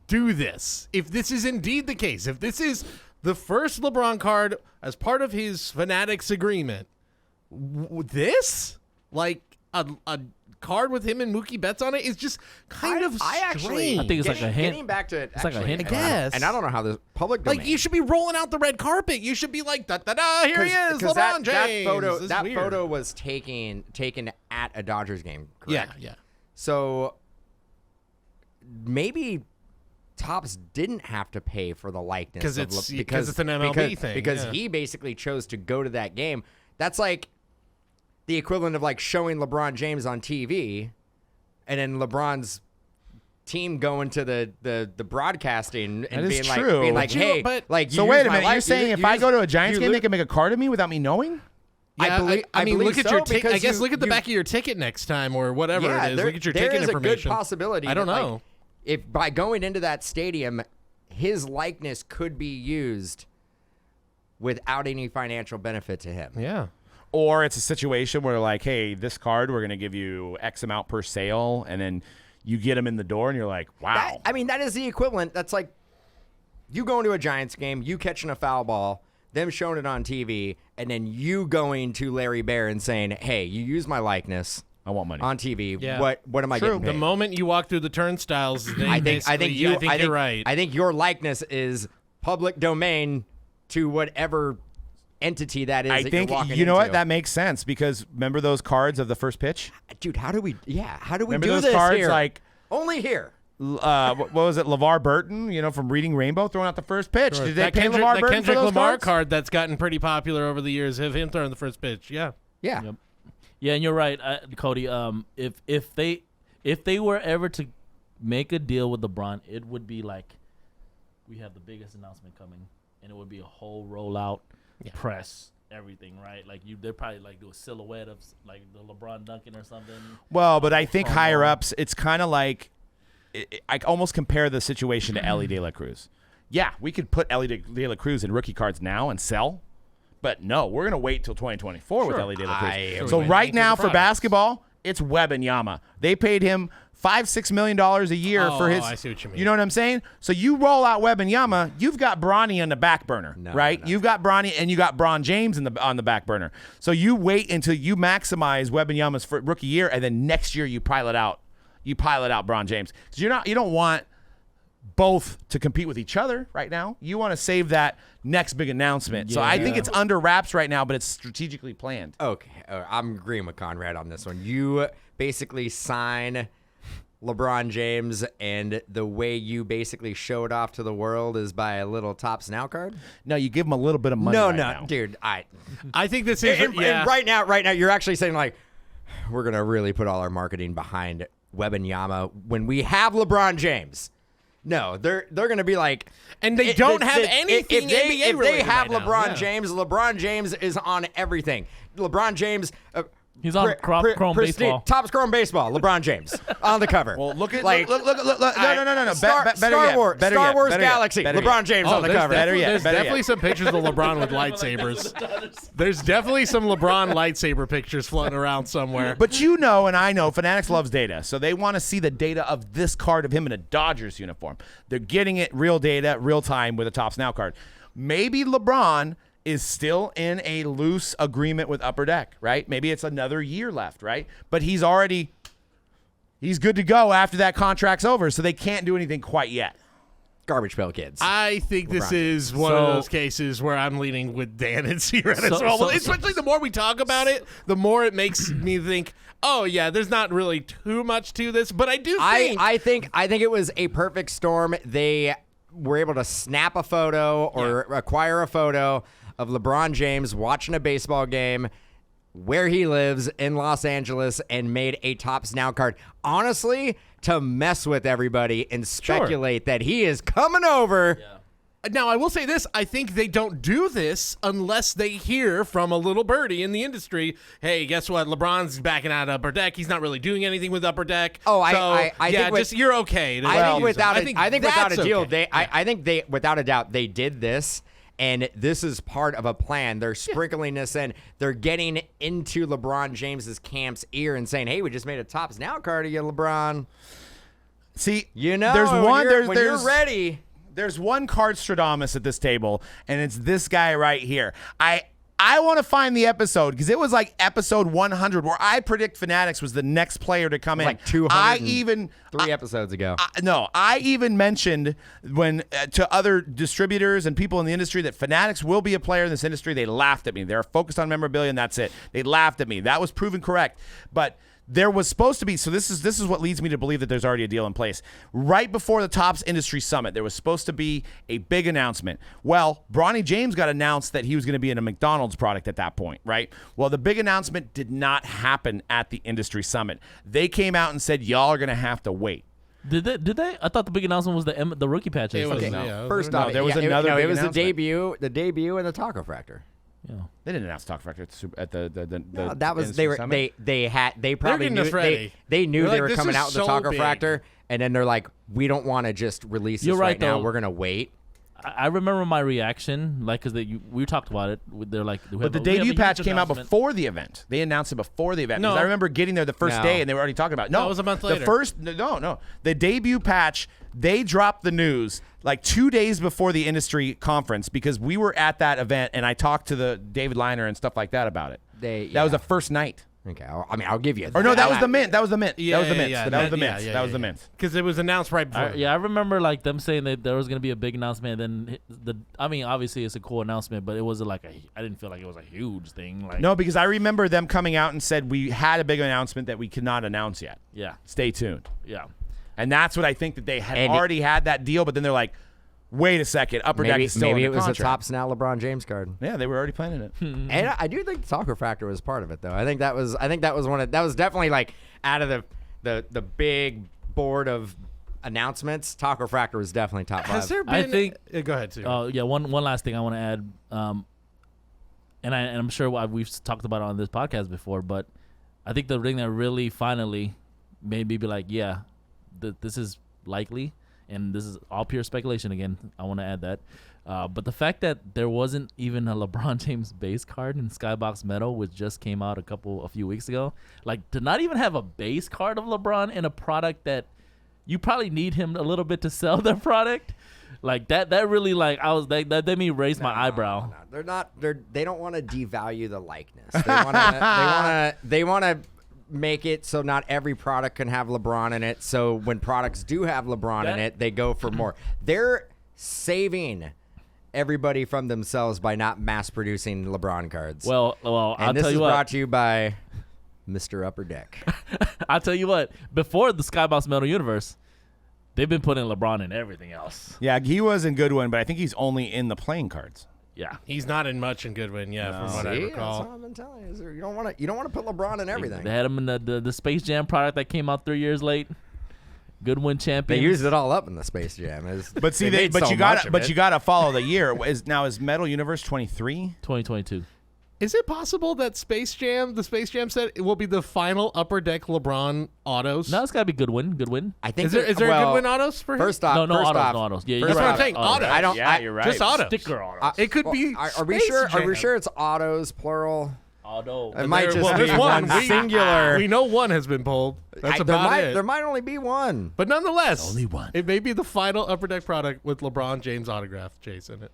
do this. If this is indeed the case, if this is the first LeBron card as part of his Fanatics agreement, this, like a card with him and Mookie Betts on it, is just kind of I actually strange. I think it's like a hint. Getting back to It's like a hint. I guess. and I don't know how the public domain. Like, you should be rolling out the red carpet. You should be like, da da da, here he is, LeBron James. That This is photo weird. was taken at a Dodgers game. Correct? Yeah. So maybe Topps didn't have to pay for the likeness 'Cause because it's an MLB thing, Because yeah. he basically chose to go to that game. That's like the equivalent of like showing LeBron James on TV, and then LeBron's team going to the broadcasting and That is being true. like, But you know, hey, but- like So you wait use a my minute, you're life- saying you if I use- go to a Giants you game, lo- they can make a card of me without me knowing? I believe. I mean, believe look at so, your ticket. I because guess look at the you- back of your ticket next time, or whatever Yeah, it is. there- Look at your there ticket is information. a good possibility. I don't that, like, know. if by going into that stadium his likeness could be used without any financial benefit to him. Yeah. Or it's a situation where like, hey, this card, we're going to give you X amount per sale, and then you get them in the door, and you're like, wow. That is the equivalent. That's like you going to a Giants game, you catching a foul ball, them showing it on TV, and then you going to Larry Bear and saying, hey, you use my likeness. I want money On TV. Yeah. What am I getting paid? The moment you walk through the turnstiles, I think you're right. I think your likeness is public domain to whatever entity that is. I that think you're walking you know into. what, that makes sense, because remember those cards of the first pitch? Dude, how do we Remember do those this cards here? like Only here. what was it, LeVar Burton, from Reading Rainbow, throwing out the first pitch? Sure. Did they That pay Kendrick, LeVar that Burton Kendrick for those Lamar cards? card that's gotten pretty popular over the years of him throwing the first pitch. Yeah. Yeah. Yep. Yeah, and you're right, Cody. If they were ever to make a deal with LeBron, it would be like we have the biggest announcement coming, and it would be a whole rollout, press, everything, right? Like they'd probably like do a silhouette of like the LeBron dunking or something. Well, but I think higher ups, it's kind of like I almost compare the situation to Ellie De La Cruz. Yeah, we could put Ellie De La Cruz in rookie cards now and sell, but no, we're gonna wait till 2024 with Ellie De La Cruz. So right now for basketball, it's Wembanyama. They paid him $5-6 million a year for his. I see what you mean. You know what I'm saying? So you roll out Wembanyama, you've got Bronny on the back burner, right? No. You've got Bronny and you got Bron James on the back burner. So you wait until you maximize Wembanyama's rookie year, and then next year you pilot out. You pilot out Bron James, because you don't want both to compete with each other right now. You want to save that next big announcement. So I think it's under wraps right now, but it's strategically planned. Okay, I'm agreeing with Conrad on this one. You basically sign LeBron James, and the way you basically show it off to the world is by a little Topps Now card? No, you give them a little bit of money. No, right now. dude. I think this is And right now, you're actually saying like, we're gonna really put all our marketing behind Wembanyama when we have LeBron James. No, they're gonna be like, and they don't have anything if they NBA related have right now. LeBron Yeah. James, LeBron James is on everything. LeBron James. He's on Chrome Baseball. Topps Chrome Baseball. LeBron James on the cover. Well, look. No. Star Wars Galaxy. LeBron James on the cover. There's definitely some pictures of LeBron with lightsabers. There's definitely some LeBron lightsaber pictures floating around somewhere. But and I know, Fanatics loves data, so they want to see the data of this card of him in a Dodgers uniform. They're getting it real data, real time with a Topps Now card. Maybe LeBron is still in a loose agreement with Upper Deck, right? Maybe it's another year left, right? But he's good to go after that contract's over, so they can't do anything quite yet. Garbage Pail Kids. I think this is one of those cases where I'm leaning with Dan and C-Red as well. Especially the more we talk about it, the more it makes me think, oh, yeah, there's not really too much to this. But I do think... I think it was a perfect storm. They were able to snap a photo or acquire a photo of LeBron James watching a baseball game where he lives in Los Angeles and made a Topps Now card. Honestly, to mess with everybody and speculate that he is coming over. Yeah. Now, I will say this. I think they don't do this unless they hear from a little birdie in the industry, hey, guess what? LeBron's backing out of Upper Deck. He's not really doing anything with Upper Deck. Oh, I think you're okay. I think without a deal, okay. I think they, without a doubt, they did this. And this is part of a plan. They're sprinkling this in. They're getting into LeBron James's camp's ear and saying, hey, we just made a Topps Now card of you, LeBron. See, there's one. When you're ready. There's one card Stradamus at this table, and it's this guy right here. I want to find the episode, because it was like episode 100 where I predict Fanatics was the next player to come in. Like 203 episodes ago. I even mentioned when to other distributors and people in the industry that Fanatics will be a player in this industry. They laughed at me. They're focused on memorabilia, and that's it. They laughed at me. That was proven correct. But there was supposed to be, so this is what leads me to believe that there's already a deal in place. Right before the Topps Industry Summit, there was supposed to be a big announcement. Well, Bronny James got announced that he was going to be in a McDonald's product at that point, right? Well, the big announcement did not happen at the Industry Summit. They came out and said, y'all are going to have to wait. Did they? I thought the big announcement was the rookie patch. It was, First No, off, there was another big it was the announcement. debut and the Taco Fractor. Yeah. They didn't announce Talk Factor at the No, that was industry summit. they probably getting knew us ready. they knew They're they like, were "This coming is out with the so Talker big." Fractor, and then they're like, we don't want to just release this You're right, right now. though. We're gonna wait. I remember my reaction, like, because we talked about it. They're like, But the debut patch came out before the event. They announced it before the event. 'Cause No. I remember getting there the first No. day, and they were already talking about it. No, it was a month The later. first, no. The debut patch, they dropped the news like 2 days before the industry conference because we were at that event, and I talked to the David Liner and stuff like that about it. That was the first night. Okay, I'll give you. Or no, that was the mint. That was the mint. Yeah, that was the mint. yeah, That was the yeah, mint. yeah, That was yeah, the yeah. mint. Because it was announced right before. I remember like them saying that there was gonna be a big announcement. And then obviously it's a cool announcement, but it wasn't like I didn't feel like it was a huge thing. Like No, because I remember them coming out and said we had a big announcement that we could not announce yet. yeah, Stay tuned. yeah. And that's what I think that they had And already had that deal, but then they're like, wait a second, Upper Deck is still maybe in it the was a contract. Topps now LeBron James card. Yeah, they were already planning it. And I do think the Talker Factor was part of it, though. I think that was that was definitely like out of the big board of announcements. Talker Factor was definitely top 5. Has there been? I think- Go ahead, too. Oh yeah. One last thing I want to add, and I'm sure we've talked about it on this podcast before, but I think the thing that really finally made me be like, yeah, this is likely, and this is all pure speculation. Again, I want to add that. But the fact that there wasn't even a LeBron James base card in Skybox Metal, which just came out a few weeks ago, like to not even have a base card of LeBron in a product that you probably need him a little bit to sell their product, like that really like I was that made me raise my eyebrow. No. They don't want to devalue the likeness. They want to make it so not every product can have LeBron in it. So when products do have LeBron in it, they go for more. They're saving everybody from themselves by not mass producing LeBron cards. Well, and I'll this tell is you what. brought to you by Mr. Upper Deck. I'll tell you what. Before the Skybox Metal Universe, they've been putting LeBron in everything else. Yeah, he was in Goodwin, but I think he's only in the playing cards. Yeah. He's not in much in Goodwin, from what I See, recall. that's what I've been telling you. You don't want to put LeBron in everything. They had him in the Space Jam product that came out 3 years late. Goodwin champion. They used it all up in the Space Jam. But see, they made so you much got of but it. you got to follow the year. Is Metal Universe 23? 2022. Is it possible that the Space Jam set, it will be the final Upper Deck LeBron autos? No, it's got to be Goodwin. I think Is there well, Goodwin autos for him? First off, No first autos, off, no autos. Yeah, first you're That's what I'm right. saying, autos. I don't. Yeah, you're right. Just autos. Sticker autos. It could be. Are we Space sure? Are we Jam. sure it's autos plural? Auto. It might just be there's one We- singular. We know one has been pulled. That's about it. There might only be one. But nonetheless, Only one. It may be the final Upper Deck product with LeBron James autograph chase in it.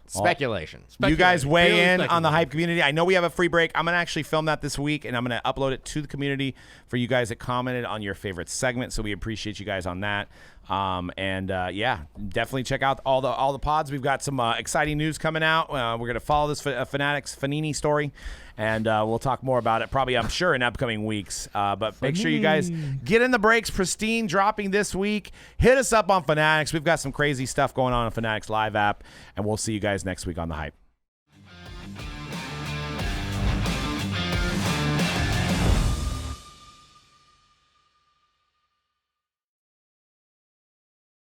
Speculation. You guys Speculating. weigh Purely in on the speculating. hype community. I know we have a free break. I'm going to actually film that this week, and I'm going to upload it to the community for you guys that commented on your favorite segment. So we appreciate you guys on that. Yeah, definitely check out all the pods. We've got some exciting news coming out. We're going to follow this Fanatics Fanini story, and we'll talk more about it probably, I'm sure, in upcoming weeks. But make sure you guys get in the breaks. Pristine dropping this week. Hit us up on Fanatics. We've got some crazy stuff going on Fanatics Live app, and we'll see you guys next week on The Hype.